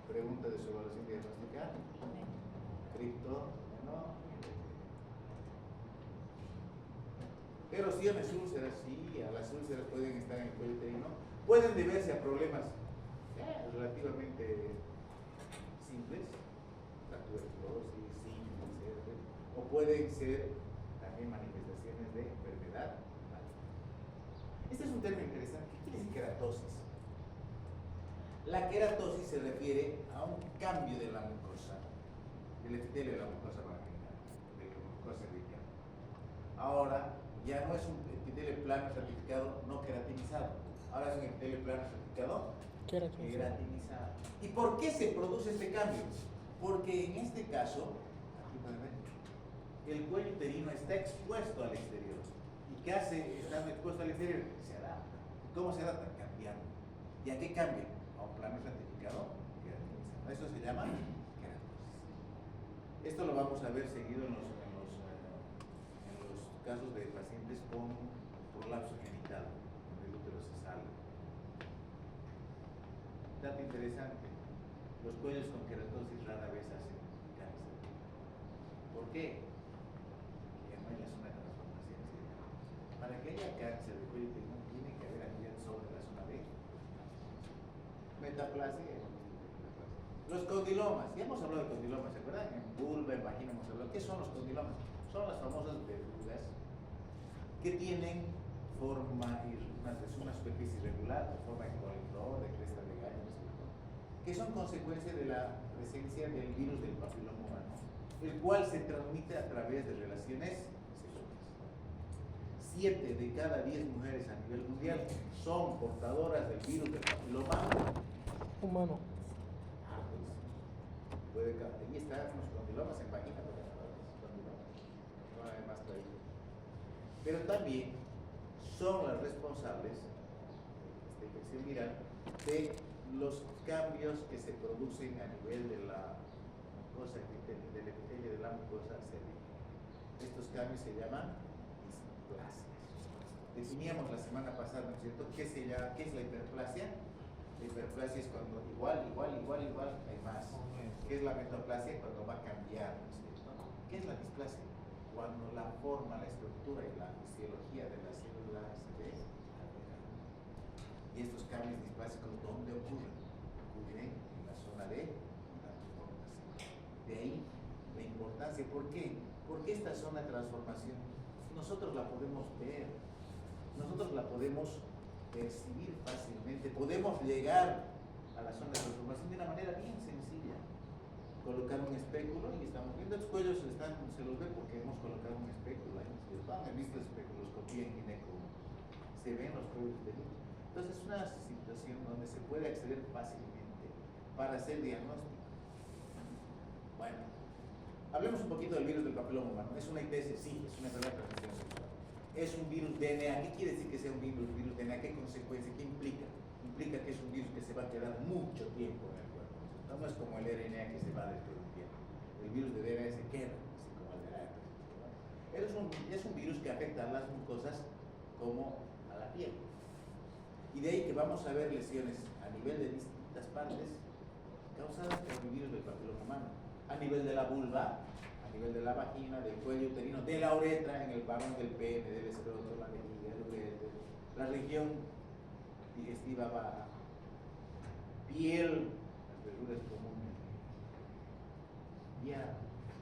Pregunta de su evaluación diagnóstica. Criptógeno. Erosiones, úlceras, sí, a las úlceras pueden estar en el cuello uterino. Pueden deberse a problemas relativamente simples, la tuberculosis, sífilis, etc. O pueden ser también manifestaciones de enfermedad. Este es un término interesante. ¿Qué quiere decir queratosis? La queratosis se refiere a un cambio de la mucosa, del epitelio de la mucosa vaginal, de la mucosa cervical. Ahora, ya no es un epitelio plano estratificado no queratinizado, ahora es un epitelio plano estratificado queratinizado. ¿Y por qué se produce este cambio? Porque en este caso, aquí pueden ver, el cuello uterino está expuesto al exterior. ¿Y qué hace estando expuesto al exterior? Se adapta. ¿Cómo se adapta? Cambiando. ¿Y a qué cambia? A un plano estratificado queratinizado. Eso se llama queratosis. Esto lo vamos a ver seguido en los casos de pacientes con prolapso genital, donde el útero se sale. Dato interesante, los cuellos con queratosis rara vez hacen cáncer. ¿Por qué? Porque no hay la zona de transformación. Para que haya cáncer de cuello uterino tiene que haber actividad sobre la zona de metaplasia. Los condilomas, ya hemos hablado de condilomas, ¿se acuerdan? En vulva, en vagina hemos hablado. ¿Qué son los condilomas? Son las famosas verrugas que tienen forma, una superficie irregular, de forma de coliflor, de cresta de gallo, que son consecuencia de la presencia del virus del papiloma humano, el cual se transmite a través de relaciones sexuales. 7 de cada 10 mujeres a nivel mundial son portadoras del virus del papiloma humano. Ahí están los condilomas en vagina, no hay más traído. Pero también son las responsables, esta infección viral, de los cambios que se producen a nivel de la mucosa, del epitelio de la mucosa cervical. Estos cambios se llaman displasias. Definíamos la semana pasada, ¿no es cierto? ¿Qué es la hiperplasia? La hiperplasia es cuando igual, hay más. ¿Qué es la metaplasia? Cuando va a cambiar, ¿no es cierto? ¿Qué es la displasia? Cuando la forma, la estructura y la fisiología de las células se altera. Y estos cambios displásicos, ¿dónde ocurren? Ocurren en la zona de transformación. De ahí la importancia. ¿Por qué? Porque esta zona de transformación nosotros la podemos ver, nosotros la podemos percibir fácilmente, podemos llegar a la zona de transformación de una manera bien sencilla. Colocar un espéculo y estamos viendo los cuellos, se los ve porque hemos colocado un espéculo ahí. Han visto la especuloscopía en gineco, se ven los cuellos uterinos. Entonces es una situación donde se puede acceder fácilmente para hacer diagnóstico. Bueno, hablemos un poquito del virus del papiloma humano. ¿Es una ITS? Sí, es una enfermedad de transmisión sexual. ¿Es un virus DNA? ¿Qué quiere decir que sea un virus DNA? ¿Qué consecuencia? ¿Qué implica? Implica que es un virus que se va a quedar mucho tiempo en el cuerpo. No es como el RNA que se va después de un tiempo. El virus de DNA se queda, así como el de la herpes. Es un virus que afecta a las mucosas como a la piel. Y de ahí que vamos a ver lesiones a nivel de distintas partes causadas por el virus del papiloma humano. A nivel de la vulva, a nivel de la vagina, del cuello uterino, de la uretra, en el varón del pene, del escroto, la vejiga, el ureter, la región digestiva baja, piel, las verduras comunes, vía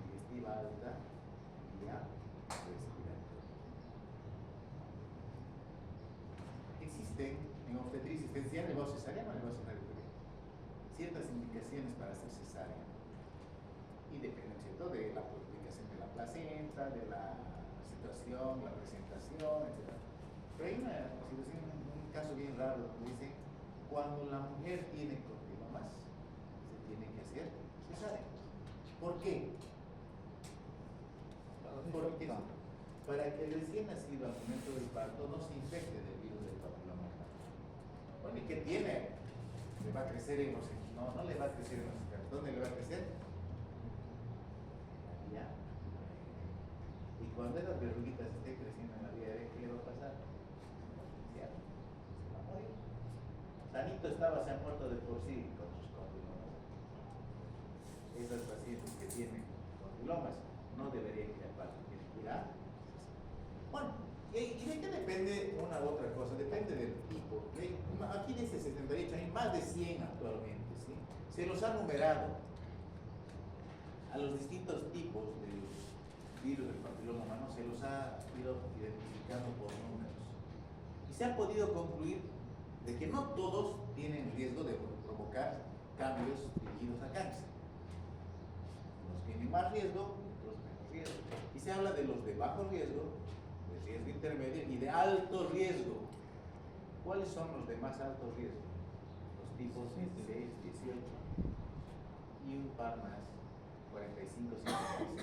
digestiva alta, vía respiratoria. Existen en obstetricia, ¿ustedes ya negocio cesariana o negocio cesárea? Ciertas indicaciones para hacer cesárea. Y depende, ¿cierto?, de la ubicación de la placenta, de la situación, la presentación, etc. Pero hay una situación, un caso bien raro donde dice, cuando la mujer tiene condilomas, se tiene que hacer cesárea. ¿Por qué? Porque para que el recién nacido al momento del parto no se infecte del virus del papiloma humano. Bueno, ¿y qué tiene? Le va a crecer en los... No, no le va a crecer en los... ¿Dónde le va a crecer? Ya. Y cuando esas verruguitas estén creciendo en la vía aérea, ¿qué le va a pasar? Ya, se va a morir. Sanito estaba, se ha muerto de por sí con sus condilomas. Esas pacientes que tienen condilomas no deberían ir al parto, tienen que ir a... Bueno, ¿y de qué depende una u otra cosa? Depende del tipo. ¿Okay? Aquí dice 78, hay más de 100 actualmente, ¿sí? Se los ha numerado a los distintos tipos de virus del papiloma humano, se los ha ido identificando por números. Y se ha podido concluir de que no todos tienen riesgo de provocar cambios dirigidos a cáncer. Unos tienen más riesgo, otros menos riesgo. Y se habla de los de bajo riesgo, de riesgo intermedio y de alto riesgo. ¿Cuáles son los de más alto riesgo? Los tipos 16, 18 y un par más, 45, 56.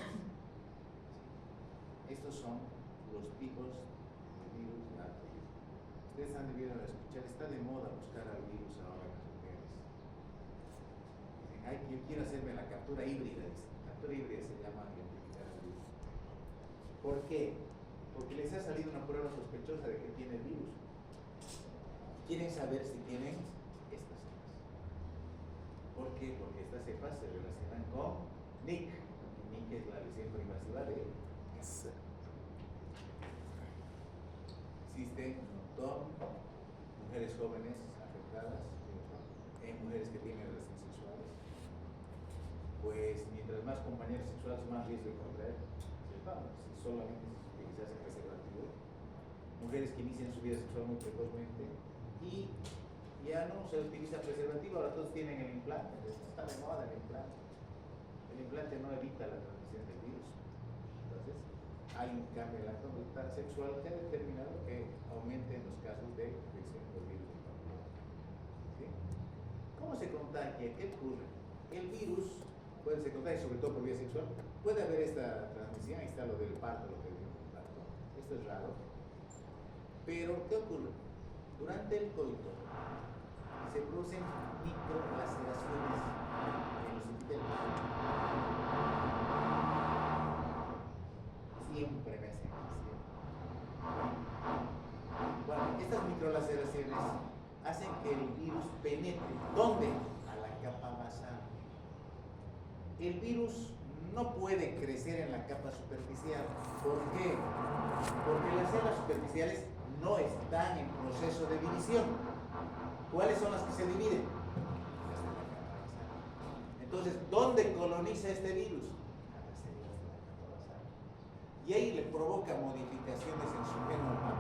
Estos son los tipos de virus de alto riesgo. Ustedes han debido escuchar, está de moda buscar al virus ahora en las mujeres. Dicen, ay, yo quiero hacerme la captura híbrida. Dicen. Captura híbrida se llama identificar al virus. ¿Por qué? Porque les ha salido una prueba sospechosa de que tiene el virus. Quieren saber si tienen estas cepas. ¿Por qué? Porque estas cepas se relacionan con NIC. NIC es la lesión invasiva de cáncer. Existen un montón de mujeres jóvenes afectadas, mujeres que tienen relaciones sexuales. Pues mientras más compañeros sexuales, más riesgo de contraer. Si solamente se utiliza el preservativo. Mujeres que inician su vida sexual muy precozmente y ya no se utiliza preservativo, ahora todos tienen el implante, está de moda el implante. El implante no evita la transmisión del virus. Entonces, hay un cambio en la conducta sexual que ha determinado que aumenten los casos de infección por virus del papiloma. ¿Sí? ¿Cómo se contagia? ¿Qué ocurre? El virus puede ser contagiado, sobre todo por vía sexual. Puede haber esta transmisión, ahí está lo del parto, lo que digo del parto. Esto es raro. Pero, ¿qué ocurre? Durante el coito se producen microlaceraciones en los epitelios. Siempre me hacen así. Bueno, estas microlaceraciones hacen que el virus penetre. ¿Dónde? A la capa basal. El virus no puede crecer en la capa superficial. ¿Por qué? Porque las células superficiales no están en proceso de división. ¿Cuáles son las que se dividen? Las de la capa basal. Entonces, ¿dónde coloniza este virus? A las células de la capa basal. Y ahí le provoca modificaciones en su genoma.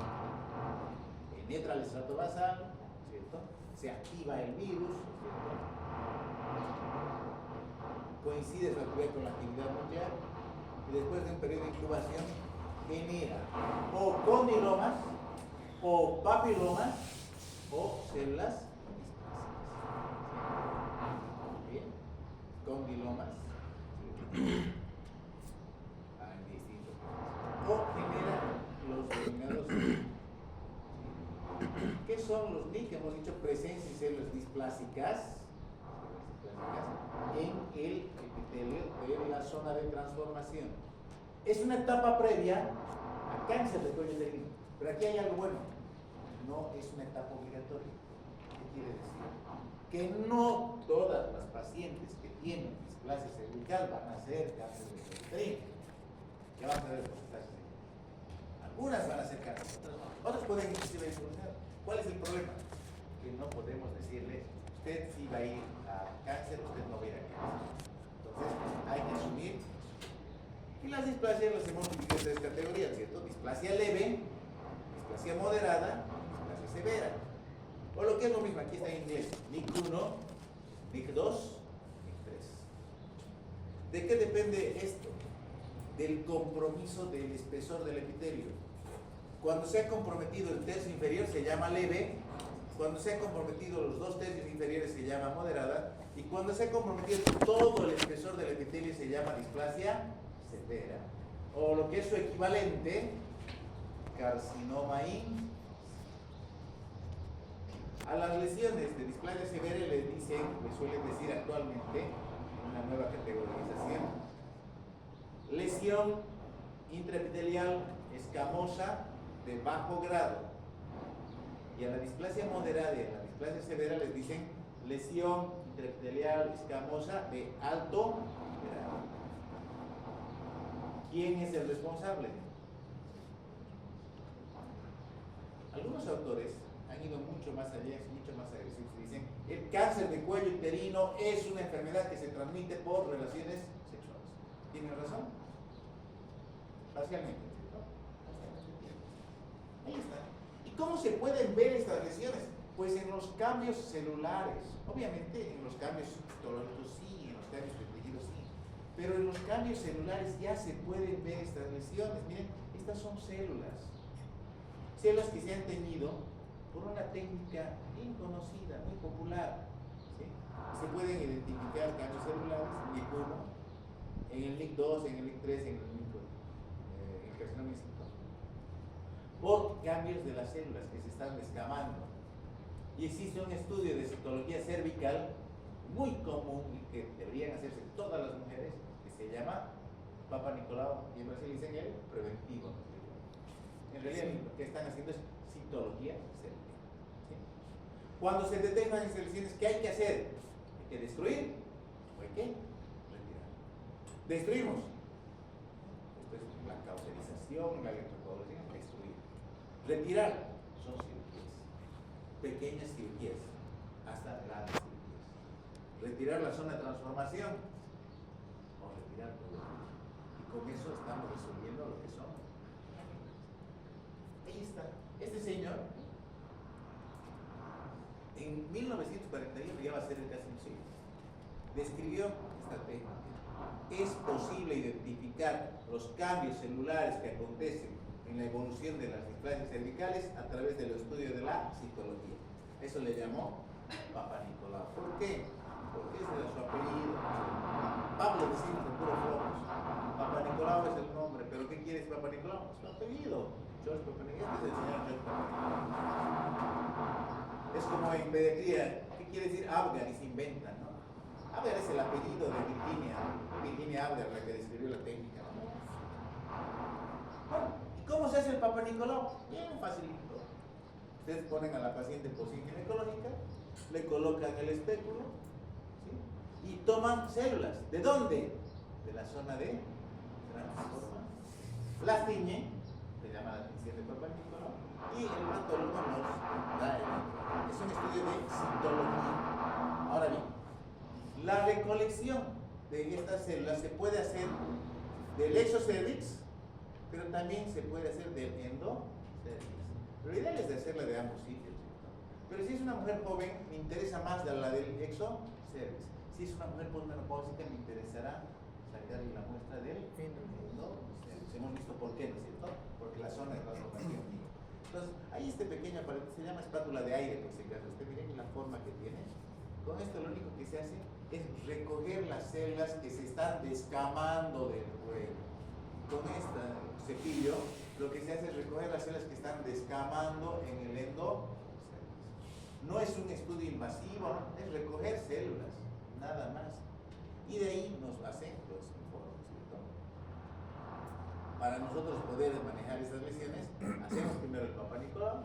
Penetra el estrato basal, ¿cierto? Se activa el virus, ¿cierto? Coincide su actividad con la actividad nuclear y después de un periodo de incubación genera o condilomas o papilomas o células displásicas. Bien, condilomas distintos, o genera los denominados ¿qué son los NIC? Hemos dicho presencia de células displásicas en el epitelio de la zona de transformación. Es una etapa previa a cáncer de cuello uterino, pero aquí hay algo bueno, no es una etapa obligatoria. ¿Qué quiere decir? Que no todas las pacientes que tienen displasia cervical van a ser cáncer de cuello uterino. Ya vamos a ver los porcentajes. Algunas van a ser cáncer, otras pueden inclusive evolucionar. ¿Cuál es el problema? Que no podemos decirle, usted sí va a ir a cáncer, usted no va a ir a cáncer. Entonces, hay que asumir. Y las displasias las hemos dividido en tres categorías, ¿cierto? Displasia leve, displasia moderada, displasia severa. O lo que es lo mismo, aquí está en inglés, NIC 1, NIC 2, NIC 3. ¿De qué depende esto? Del compromiso del espesor del epitelio. Cuando se ha comprometido el tercio inferior se llama leve, cuando se ha comprometido los 2 tercios inferiores se llama moderada, y cuando se ha comprometido todo el espesor del epitelio se llama displasia severa, o lo que es su equivalente, carcinoma in. A las lesiones de displasia severa le suelen decir actualmente, en una nueva categorización, lesión intraepitelial escamosa de bajo grado, y a la displasia moderada y a la displasia severa les dicen lesión intraepitelial escamosa de alto grado. ¿Quién es el responsable? Algunos autores han ido mucho más allá, mucho más agresivos, y dicen el cáncer de cuello uterino es una enfermedad que se transmite por relaciones sexuales. ¿Tienen razón? Parcialmente. Ahí está. ¿Y cómo se pueden ver estas lesiones? Pues en los cambios celulares. Obviamente en los cambios histológicos sí, en los cambios de tejido sí. Pero en los cambios celulares ya se pueden ver estas lesiones. Miren, estas son células. Células que se han teñido por una técnica bien conocida, muy popular. ¿Sí? Se pueden identificar cambios celulares, NIC 1, en el NIC 2, en el NIC 3, en el NIC 4, en el carcinoma in situ, por cambios de las células que se están descamando. Y existe un estudio de citología cervical muy común y que deberían hacerse todas las mujeres, que se llama Papa Nicolau, y en Brasil dicen el preventivo. En realidad lo que están haciendo es citología cervical. ¿Sí? Cuando se detectan estas lesiones, ¿qué hay que hacer? ¿Hay que destruir o hay que retirar? Destruimos. Esto es la causalización, la electrocoagulación, destruir. Retirar son cirugías, pequeñas cirugías, hasta grandes cirugías. Retirar la zona de transformación o retirar todo. Y con eso estamos resolviendo lo que son. Ahí está. Este señor, en 1941, ya va a ser casi un siglo, describió esta técnica. Es posible identificar los cambios celulares que acontecen en la evolución de las displasias cervicales a través del estudio de la citología. Eso le llamó Papa Nicolau. ¿Por qué? Porque ese era su apellido. Pablo decimos de puro flojos. Papa Nicolau es el nombre, pero ¿qué quiere decir Papa Nicolau? Es su apellido. George Papa Nicolau. Este es el señor George Papa Nicolau. Es como en pediatría, ¿qué quiere decir Abgar? Y se inventan, ¿no? Abgar es el apellido de Virginia Abgar, la que describió la técnica. Bueno, ¿y cómo se hace el Papa Nicolau? Bien facilito. Ustedes ponen a la paciente en posición ginecológica, le colocan el espéculo, ¿sí? Y toman células. ¿De dónde? De la zona de transformación. Las tiñen, se llama la tinción de Papa Nicolau, y el reumatólogo nos da el. Es un estudio de citología. Ahora bien, la recolección de estas células se puede hacer del exocervix, pero también se puede hacer del endocervix. Lo ideal es de hacerla de ambos sitios, ¿cierto? Pero si es una mujer joven, me interesa más la del exocervix. Si es una mujer posmenopáusica, me interesará sacarle la muestra del endocervix. Hemos visto por qué, ¿no es cierto? Porque la zona de transformación. Entonces, hay este pequeño aparato, se llama espátula de aire, por si acaso. Usted miren la forma que tiene. Con esto lo único que se hace es recoger las células que se están descamando del cuello. Con este cepillo, lo que se hace es recoger las células que están descamando en el endo. No es un estudio invasivo, ¿no? Es recoger células, nada más. Y de ahí nos hacen los informes, ¿cierto? Para nosotros poder manejar estas lesiones, hacemos primero el Papa Nicolau.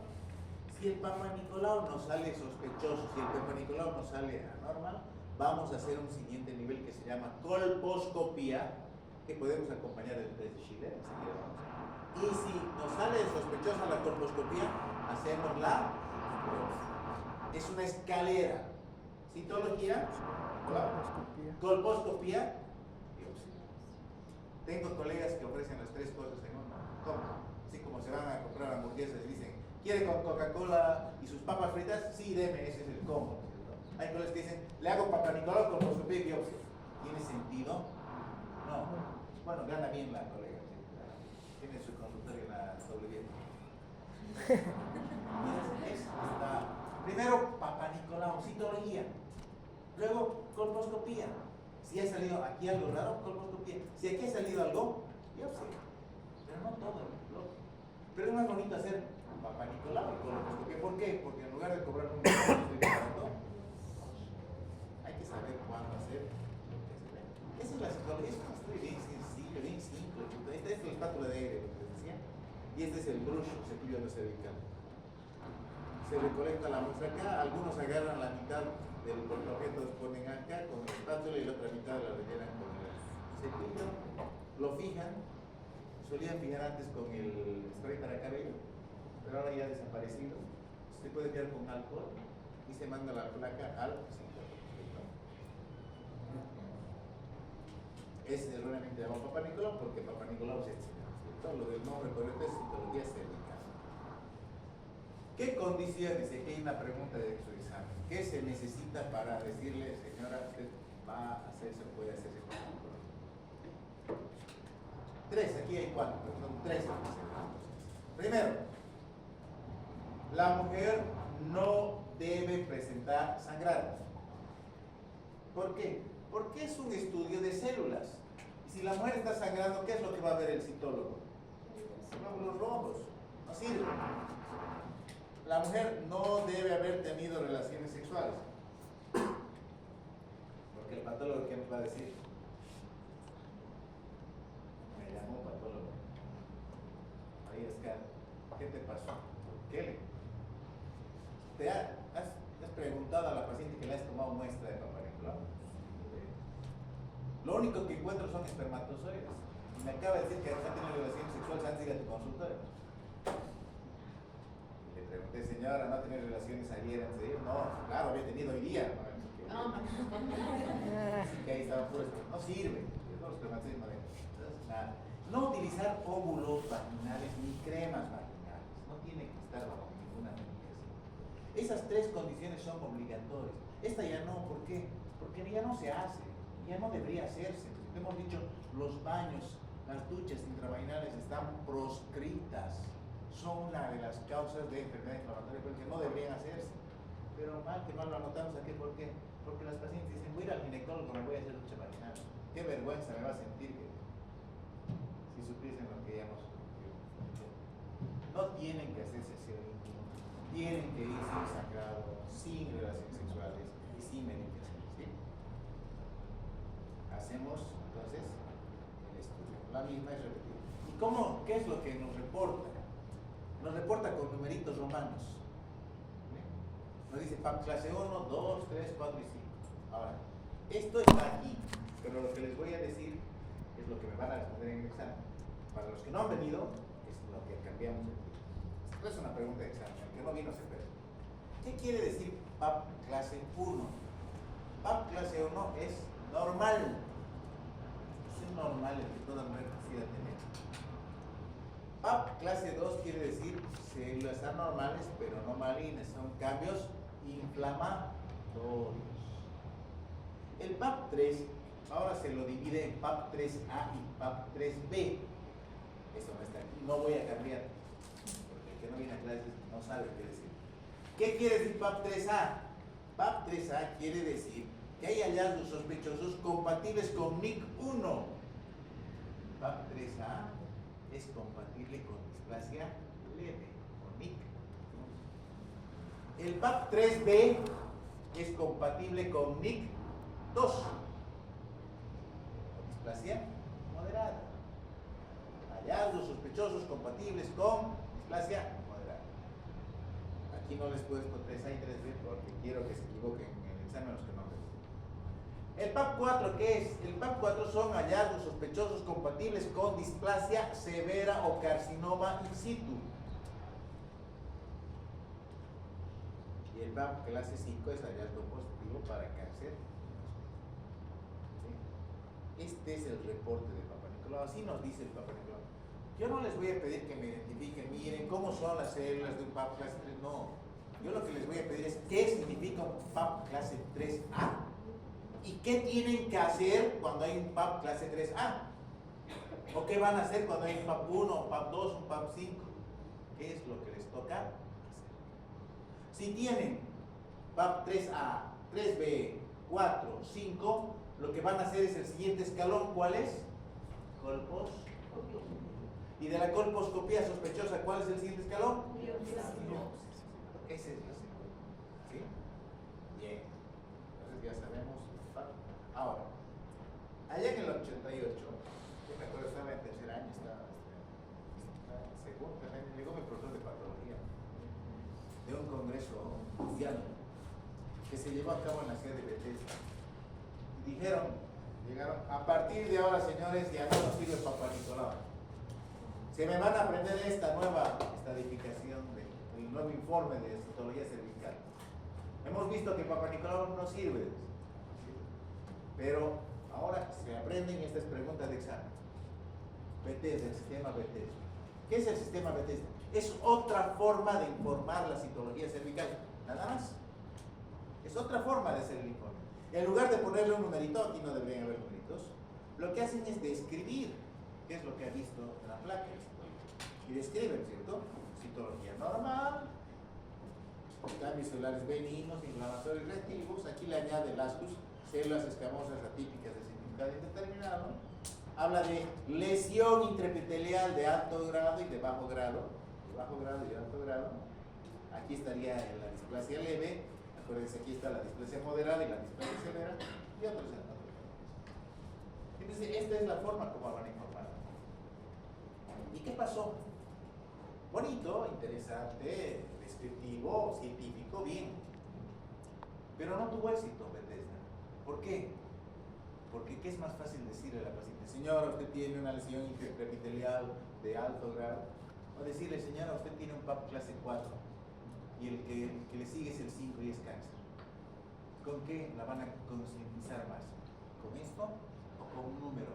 Si el Papa Nicolau nos sale sospechoso, si el Papa Nicolau nos sale anormal, vamos a hacer un siguiente nivel que se llama colposcopía, que podemos acompañar del test de Schiller, y si nos sale sospechosa la colposcopía, hacemos la es una escalera. Citología, colposcopía, biopsia. Tengo colegas que ofrecen las tres cosas en uno. ¿Cómo? Así como se van a comprar hamburguesas y dicen, ¿quiere con Coca-Cola y sus papas fritas? Sí, deme, ese es el combo. Hay colegas que dicen, le hago Papa Nicolau, colposcopía y biopsia. ¿Tiene sentido? No. Bueno, gana bien la colega. Tiene su consultorio en la WD. Primero, Papa Nicolau, citología. Luego, colposcopía. Si ha salido aquí algo raro, colposcopía. Si aquí ha salido algo, biopsia. Pero no todo, ¿no? Pero es más bonito hacer Papa Nicolau y colposcopía. ¿Por qué? Porque en lugar de cobrar un barato, hay que saber cuándo hacer lo que se ve. Esa es la citología, es un estudio bien sencillo, bien simple. Esta es la espátula de aire, lo que les decía. Y este es el brush, el cepillo no cervical. Se recolecta la muestra acá, algunos agarran la mitad del portaobjetos, ponen acá con el espátula y la otra mitad la rellenan con el cepillo, lo fijan, solían fijar antes con el spray para cabello, pero ahora ya ha desaparecido, se puede fijar con alcohol y se manda la placa al 50%. Es erróneamente llamado Papa Nicolau porque Papa Nicolau es todo lo del nombre correcto es citología cervical. ¿Qué condiciones? Aquí hay una pregunta de su examen. ¿Qué se necesita para decirle, señora, usted va a hacerse o puede hacerse con Nicolau? Tres, aquí hay cuatro, son tres. Primero, la mujer no debe presentar sangrado. ¿Por qué? Porque es un estudio de células. Y si la mujer está sangrando, ¿qué es lo que va a ver el citólogo? Glóbulos rojos. No sirve. La mujer no debe haber tenido relaciones sexuales. Porque el patólogo, ¿qué nos va a decir? Me llamó patólogo. Ahí Oscar, ¿qué te pasó? ¿Qué? ¿Te has preguntado a la paciente que le has tomado muestra de Papa Nicolau? Lo único que encuentro son espermatozoides. Y me acaba de decir que ha tenido relaciones sexuales antes de ir a tu consultorio. Le pregunté, señora, ¿no ha tenido relaciones ayer antes de ir? No, claro, había tenido hoy día. Así que ahí estaba puro espermatozoide. No sirve. Los espermatozoides no ven. Entonces, nada. No utilizar óvulos vaginales ni cremas vaginales. No tiene que estar bajo ninguna medicación. Esas tres condiciones son obligatorias. Esta ya no, ¿por qué? Porque ya no se hace. Ya no debería hacerse. Hemos dicho, los baños, las duchas intravaginales están proscritas. Son una de las causas de enfermedad inflamatoria, porque no deberían hacerse. Pero mal que mal lo anotamos aquí, ¿por qué? Porque las pacientes dicen, voy a ir al ginecólogo, me voy a hacer ducha vaginal. Qué vergüenza me va a sentir que si supiesen lo que ya hemos sufrido. No tienen que hacerse aseo íntimo, tienen que ir sin sangrado, sin relaciones sexuales y sin medicación. ¿Sí? Hacemos entonces el estudio. La misma es repetida. ¿Y cómo? ¿Qué es lo que nos reporta? Nos reporta con numeritos romanos. Nos dice PAP clase 1, 2, 3, 4 y 5. Ahora, esto está aquí, pero lo que les voy a decir es lo que me van a responder en el examen. Para los que no han venido, es lo que cambiamos aquí. Esto es una pregunta de examen, el que no vino se perdió. ¿Qué quiere decir PAP clase 1? PAP clase 1 es normal. Es normal el que toda mujer quisiera tener. PAP clase 2 quiere decir células anormales, pero no malignas, son cambios inflamatorios. El PAP 3 ahora se lo divide en PAP 3A y PAP 3B. Eso no está aquí, no voy a cambiar, porque que no viene a clases no sabe qué decir. ¿Qué quiere decir PAP3A? PAP3A quiere decir que hay hallazgos sospechosos compatibles con NIC1. PAP3A es compatible con displasia leve, con NIC. El PAP3B es compatible con NIC2, displasia moderada. Hallazgos sospechosos compatibles con displasia moderada. Aquí no les he puesto 3A y 3B porque quiero que se equivoquen en el examen los que no ven. El PAP4, ¿qué es? El PAP4 son hallazgos sospechosos compatibles con displasia severa o carcinoma in situ. Y el PAP clase 5 es hallazgo positivo para cáncer. ¿Sí? Este es el reporte de Papa Nicolau. Así nos dice el Papa Nicolau. Yo no les voy a pedir que me identifiquen, miren cómo son las células de un PAP clase 3, no. Yo lo que les voy a pedir es qué significa un PAP clase 3A y qué tienen que hacer cuando hay un PAP clase 3A. O qué van a hacer cuando hay un PAP 1, un PAP 2, un PAP 5. ¿Qué es lo que les toca hacer? Si tienen PAP 3A, 3B, 4, 5, lo que van a hacer es el siguiente escalón. ¿Cuál es? Colposcopía. Y de la colposcopía sospechosa, ¿cuál es el siguiente escalón? Biopsia. Ese es la segunda. ¿Sí? Bien. Entonces ya sabemos. Ahora, allá en el 88, yo me acuerdo, estaba en tercer año, estaba segundo, también llegó mi profesor de patología de un congreso mundial que se llevó a cabo en la ciudad de Bethesda. Y llegaron, a partir de ahora, señores, ya no nos sirve Papa Nicolau. Se me van a aprender esta nueva estadificación, el nuevo informe de citología cervical. Hemos visto que Papa Nicolau no sirve, pero ahora se aprenden estas preguntas de examen. Bethesda, el sistema Bethesda. ¿Qué es el sistema Bethesda? Es otra forma de informar la citología cervical, nada más. Es otra forma de hacer el informe. En lugar de ponerle un numerito, aquí no deberían haber numeritos, lo que hacen es describir qué es lo que ha visto en la placa. Y describen, ¿cierto? Citología normal, cambios celulares benignos, inflamatorios reactivos. Aquí le añade las células escamosas atípicas de significado indeterminado. Habla de lesión intraepitelial de alto grado y de bajo grado. De bajo grado y de alto grado. Aquí estaría la displasia leve. Acuérdense, aquí está la displasia moderada y la displasia severa. Y otros datos. Entonces, esta es la forma como van a informar. ¿Y qué pasó? Bonito, interesante, descriptivo, científico, bien. Pero no tuvo éxito Bethesda. ¿Por qué? Porque ¿qué es más fácil decirle a la paciente? Señora, usted tiene una lesión intraepitelial de alto grado. O decirle, señora, usted tiene un PAP clase 4 y el que le sigue es el 5 y es cáncer. ¿Con qué la van a concientizar más? ¿Con esto o con un número?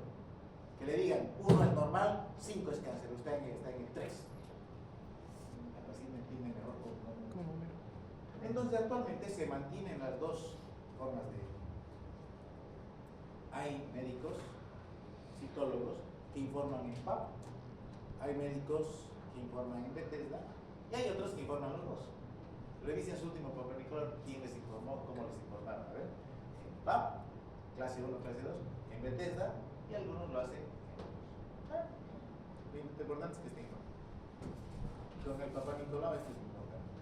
Que le digan, 1 es normal, 5 es cáncer, usted está en el 3. La paciente entiende mejor con un número. Entonces actualmente se mantienen las dos formas de... Hay médicos, citólogos, que informan en PAP, hay médicos que informan en Bethesda y hay otros que informan los dos. Revisen su último Papa Nicolau, quién les informó, cómo les informaron. A ver, en PAP, clase 1, clase 2, en Bethesda, y algunos lo hacen en lo importante es que estén informados. Con el Papa Nicolau esto es importante.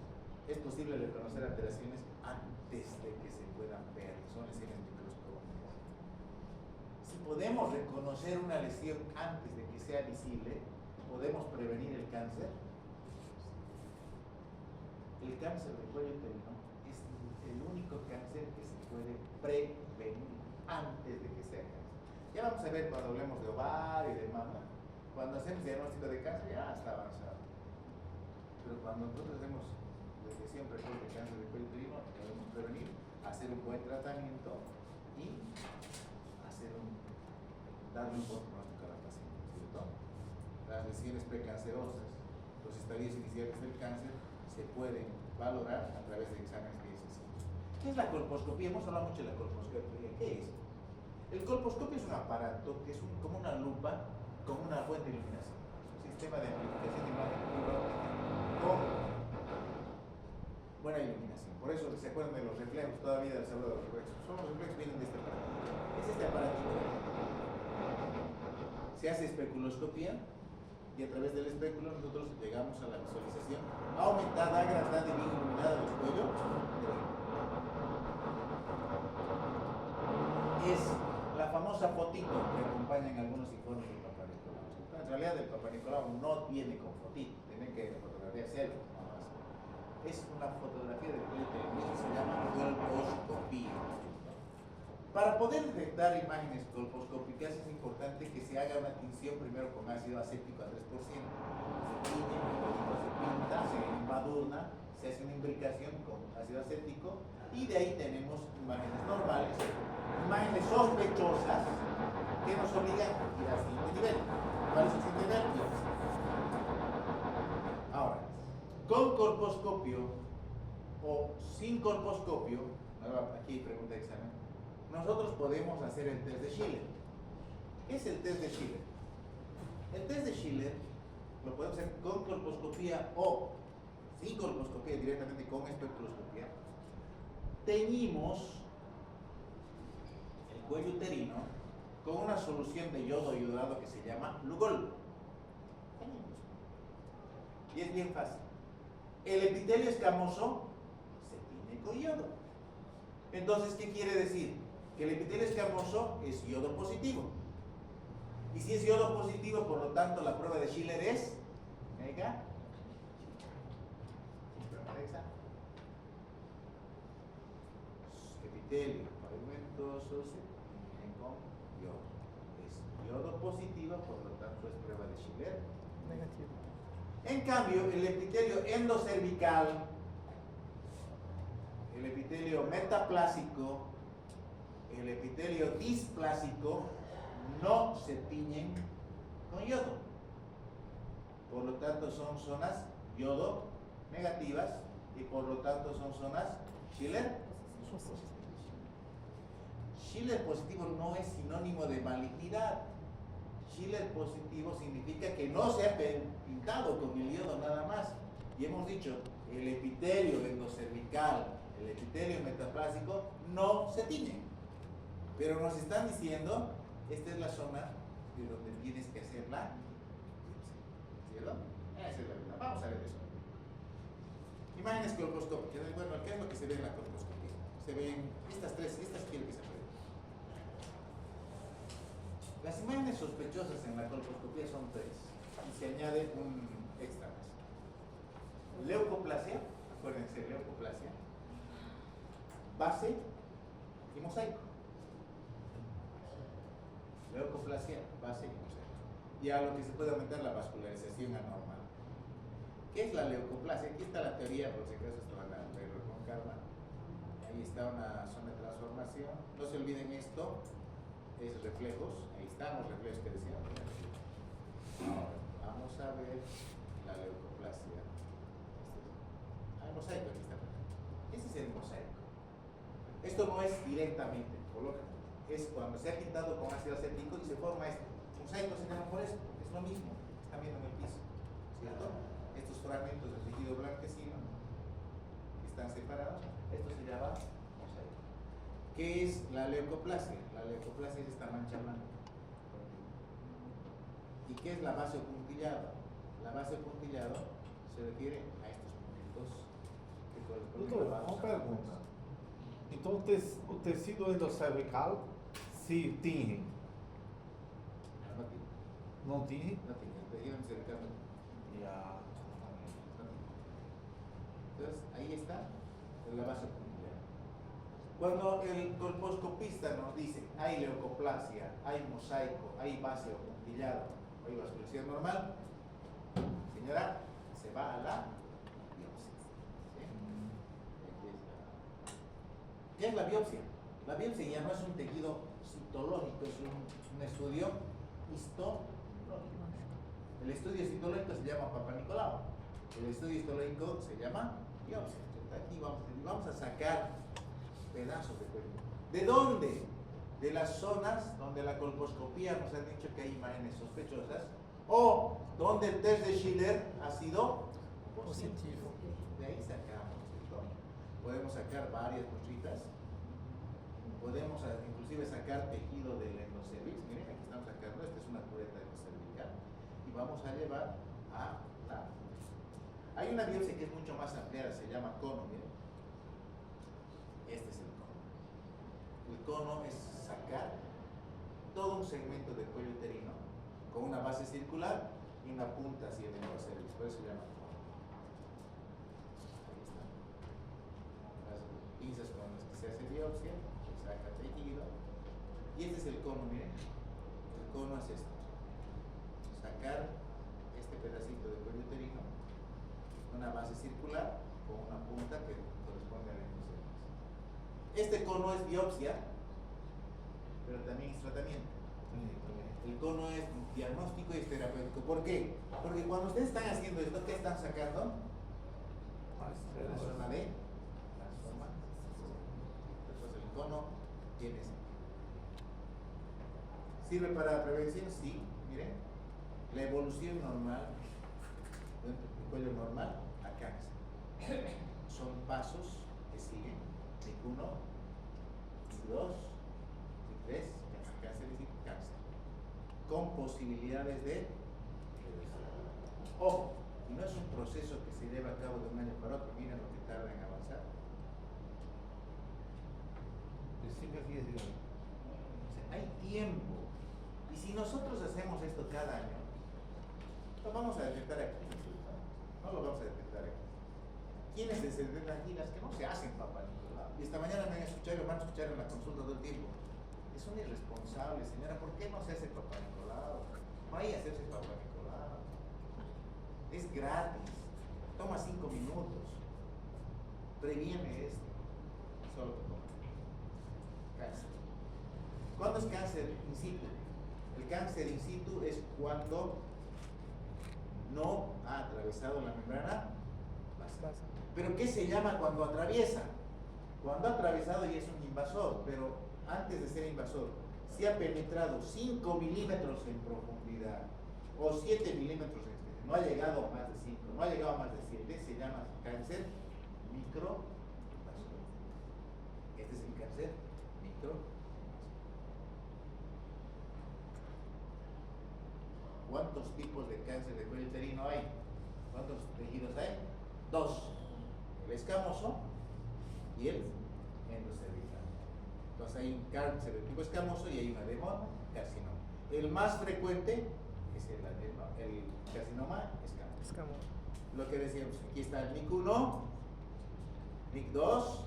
Es posible reconocer alteraciones antes de que se puedan ver, son lesiones microscópicas. Si podemos reconocer una lesión antes de que sea visible, podemos prevenir el cáncer. El cáncer de cuello uterino es el único cáncer que se puede prevenir antes de que sea cáncer. Ya vamos a ver cuando hablemos de ovario y de mama, cuando hacemos diagnóstico de cáncer ya está avanzado. Pero cuando nosotros hacemos detección precoz de cáncer de cuello uterino, podemos prevenir, hacer un buen tratamiento y darle un buen pronóstico a la paciente, ¿cierto? Las lesiones precancerosas, los estadios iniciales del cáncer se pueden valorar a través de exámenes bien sencillos. ¿Qué es la colposcopía? Hemos hablado mucho de la colposcopía. ¿Qué es? El colposcopio es un aparato que es como una lupa con una fuente de iluminación. Es un sistema de amplificación de imagen fibra óptica con buena iluminación. Por eso se acuerdan de los reflejos, todavía les hablo de los reflejos. Son los reflejos que vienen de este aparato. Es este aparatito. Se hace especuloscopía y a través del espéculo nosotros llegamos a la visualización aumentada, agrandada y bien iluminada del cuello. Es la famosa fotito que acompaña en algunos informes del Papa Nicolau. En realidad el Papa Nicolau no viene con fotito, tiene que fotografiarse él. Es una fotografía del cuello que se llama colposcopía. Para poder detectar imágenes colposcópicas es importante que se haga una tinción primero con ácido acético a 3%. Se tiñe, se pinta, se embadurna, se hace una imbricación con ácido acético y de ahí tenemos imágenes normales, imágenes sospechosas que nos obligan a ir al siguiente nivel. ¿Cuál es el siguiente nivel? Ahora, con colposcopio o sin colposcopio, aquí pregunta de examen, nosotros podemos hacer el test de Schiller. ¿Qué es el test de Schiller? El test de Schiller lo podemos hacer con colposcopía o sin colposcopía, directamente con espectroscopía. Teñimos el cuello uterino con una solución de yodo iodado que se llama Lugol. Y es bien fácil. El epitelio escamoso se tiñe con yodo. Entonces, ¿qué quiere decir? Que el epitelio escamoso es yodo positivo. Y si es yodo positivo, por lo tanto, la prueba de Schiller es negativa. Epitelio pavimentoso se tiñe con yodo. Es yodo positivo, por lo tanto, es prueba de Schiller negativa. En cambio, el epitelio endocervical, el epitelio metaplásico, el epitelio displásico no se tiñen con yodo. Por lo tanto, son zonas yodo negativas y por lo tanto son zonas Schiller positivas. Schiller positivo no es sinónimo de malignidad. Schiller positivo significa que no se ha pintado con el yodo nada más. Y hemos dicho, el epitelio endocervical, el epitelio metaplásico no se tiñen. Pero nos están diciendo, esta es la zona de donde tienes que hacer la biopsia. ¿Cierto? Esa es la verdad. Vamos a ver eso. Imágenes colposcópicas. Bueno, ¿qué es lo que se ve en la colposcopía? Se ven estas tres, estas quiero que se vean. Las imágenes sospechosas en la colposcopía son tres. Y se añade un extra más. Leucoplasia, acuérdense, leucoplasia, base y mosaico. Leucoplasia, base y mosaico. Y a lo que se puede aumentar la vascularización anormal. ¿Qué es la leucoplasia? Aquí está la teoría, por si acaso esto van a verlo con calma. Ahí está una zona de transformación. No se olviden esto, es reflejos. Ahí están los reflejos que decíamos. Ahora, vamos a ver la leucoplasia. El mosaico, aquí está. Ese es el mosaico. Esto no es directamente, colócalo. Es cuando se ha pintado con ácido acético y se forma esto. Mosaico se llama por esto, es lo mismo, están viendo en el piso, ¿cierto? Estos fragmentos del tejido blanquecino que están separados, esto se llama mosaico. ¿Qué es la leucoplasia? La leucoplasia es esta mancha blanca. ¿Y qué es la base o puntillado? La base o puntillado se refiere a estos puntitos que corresponden a la Doutor, uma pergunta. Então o tecido endocervical se tinge? Não tinge? No tiene, el tejido cervical no tiene. Ya. Entonces, ahí está la base puntillada. Cuando el colposcopista nos dice hay leucoplasia, hay mosaico, hay base o puntillado, hay vascularización normal, señora, se va a la biopsia. ¿Sí? ¿Qué es la biopsia? La biopsia ya no es un tejido citológico, es un estudio histológico. El estudio citológico se llama Papa Nicolau. El estudio histológico se llama biopsia. Aquí vamos a sacar pedazos de cuello. ¿De dónde? De las zonas donde la colposcopía nos ha dicho que hay imágenes sospechosas o donde el test de Schiller ha sido Positivo. De ahí sacamos, ¿cierto? Podemos sacar varias muestritas. Podemos inclusive sacar tejido del endocervix. Miren, aquí estamos sacando, esta es una cureta endocervical. Y vamos a llevar a la... Hay una biopsia que es mucho más ampliada, se llama cono, miren. Este es el cono. El cono es sacar todo un segmento del cuello uterino con una base circular y una punta hacia el endocervix, por eso se llama cono. Ahí está. Las pinzas con las que se hace biopsia, se saca tejido. Y este es el cono, miren. El cono es esto. Sacar este pedacito del cuello uterino, una base circular con una punta que corresponde al endocervix. Este cono es biopsia, pero también es tratamiento. El cono es diagnóstico y es terapéutico. ¿Por qué? Porque cuando ustedes están haciendo esto, ¿qué están sacando? La zona de transforma. Entonces el cono tiene ese. ¿Sirve para prevención? Sí, miren. La evolución normal, el cuello normal, a cáncer. Son pasos que siguen. NIC 1, NIC 2, NIC 3, cáncer y cáncer. Con posibilidades de reversión. Ojo, y no es un proceso que se lleva a cabo de un año para otro. Miren lo que tarda en avanzar. De 5 a 10 días. O sea, hay tiempo. Y si nosotros hacemos esto cada año, lo vamos a detectar aquí. No lo vamos a detectar aquí. ¿Quiénes se detectan aquí? Las que no se hacen Papá Nicolau. Y esta mañana me han escuchado, lo van a escuchar en la consulta todo el tiempo. Es un irresponsable, señora. ¿Por qué no se hace Papá Nicolau? Vaya a hacerse Papá Nicolau. Es gratis. Toma 5 minutos. Previene esto. Solo que toma. Cáncer. ¿Cuándo es cáncer in situ? El cáncer in situ es cuando no ha atravesado la membrana basal. ¿Pero qué se llama cuando atraviesa? Cuando ha atravesado y es un invasor, pero antes de ser invasor, si ha penetrado 5 milímetros en profundidad o 7 milímetros en extensión, no ha llegado a más de 5, no ha llegado a más de 7, se llama cáncer microvascular. Este es el cáncer microvascular. ¿Cuántos tipos de cáncer de cuello uterino hay? ¿Cuántos tejidos hay? 2. El escamoso y el endocervical. Entonces hay un cáncer de tipo escamoso y hay un adenocarcinoma. El más frecuente es el carcinoma escamoso. Lo que decíamos, aquí está el NIC 1, NIC 2,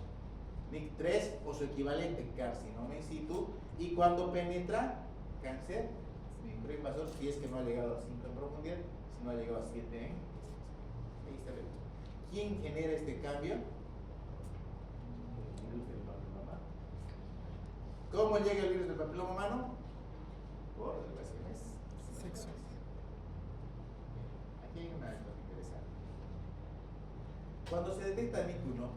NIC 3 o su equivalente, carcinoma in situ, y cuando penetra, cáncer microinvasor, si es que no ha llegado a 5 en profundidad, si no ha llegado a 7 en extensión. Ahí está el. ¿Quién genera este cambio? El virus del papiloma. ¿Cómo llega el virus del papiloma humano? Por relaciones sexuales. Aquí hay una cosa interesante. Cuando se detecta NIC 1,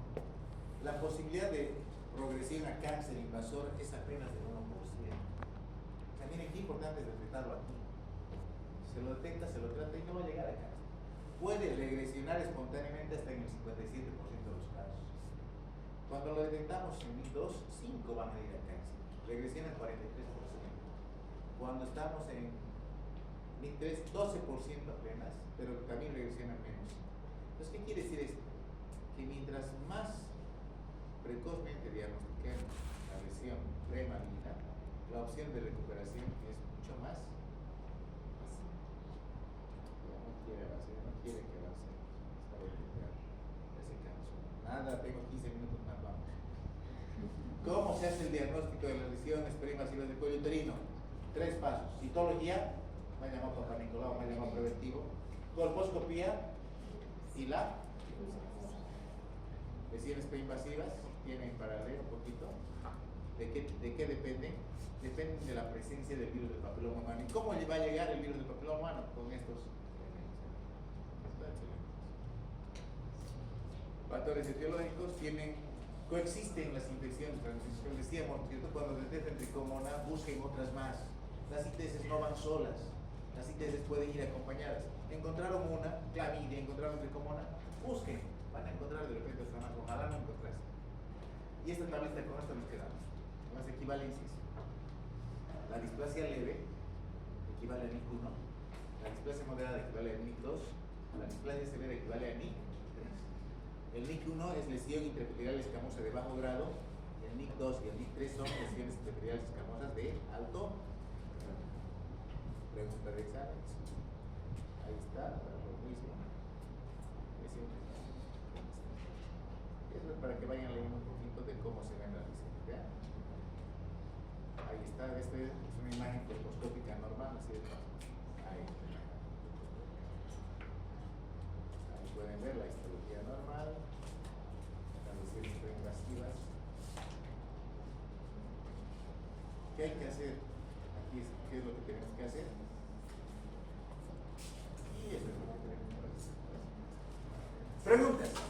la posibilidad de progresión a cáncer invasor es apenas del 1%. O sea, miren qué importante es detectarlo aquí. Se lo detecta, se lo trata y no va a llegar a cáncer. Puede regresionar espontáneamente hasta en el 57% de los casos. Cuando lo detectamos en NIC 2, 5 van a ir a cáncer. Regresiona el 43%. Cuando estamos en NIC 3, 12% apenas, pero también regresionan menos. Entonces, ¿qué quiere decir esto? Que mientras más precozmente diagnostiquemos la lesión premaligna, la opción de recuperación es mucho más fácil. No quiere avanzar, no quiere que avance. Está detectar ese cáncer. Nada, tengo 15 minutos más, vamos. ¿Cómo se hace el diagnóstico de las lesiones preinvasivas del cuello uterino? 3 pasos. Citología, me ha llamado Papá Nicolau, me ha llamado preventivo. Colposcopía y la lesiones preinvasivas tienen paralelo un poquito. ¿De qué dependen? Dependen de la presencia del virus del papiloma humano. ¿Y cómo va a llegar el virus del papiloma humano? Con estos elementos. Factores etiológicos coexisten las infecciones de transmisión. Decíamos, ¿cierto? Cuando detectan tricomona, busquen otras más. Las ITS no van solas. Las ITS pueden ir acompañadas. Encontraron una, clamidia, encontraron tricomona, busquen, van a encontrar de repente otra más, ojalá no encontrase. Y esta tablita con esto nos quedamos, con las equivalencias. La displasia leve equivale a NIC 1, la displasia moderada equivale a NIC 2, la displasia severa equivale a NIC 3. El NIC 1 es lesión intraepitelial escamosa de bajo grado, el NIC 2 y el NIC 3 son lesiones intraepiteliales escamosas de alto grado. Pregunta de exámenes. Ahí está, lo mismo. Eso es para que vayan leyendo un poquito de cómo se ven las lesiones. ¿Vean? Ahí está, esta es una imagen colposcópica normal, ¿cierto? Ahí. Ahí pueden ver la histología normal, las lesiones preinvasivas. ¿Qué hay que hacer? Aquí es, ¿qué es lo que tenemos que hacer? Y eso es lo que tenemos que hacer. Preguntas.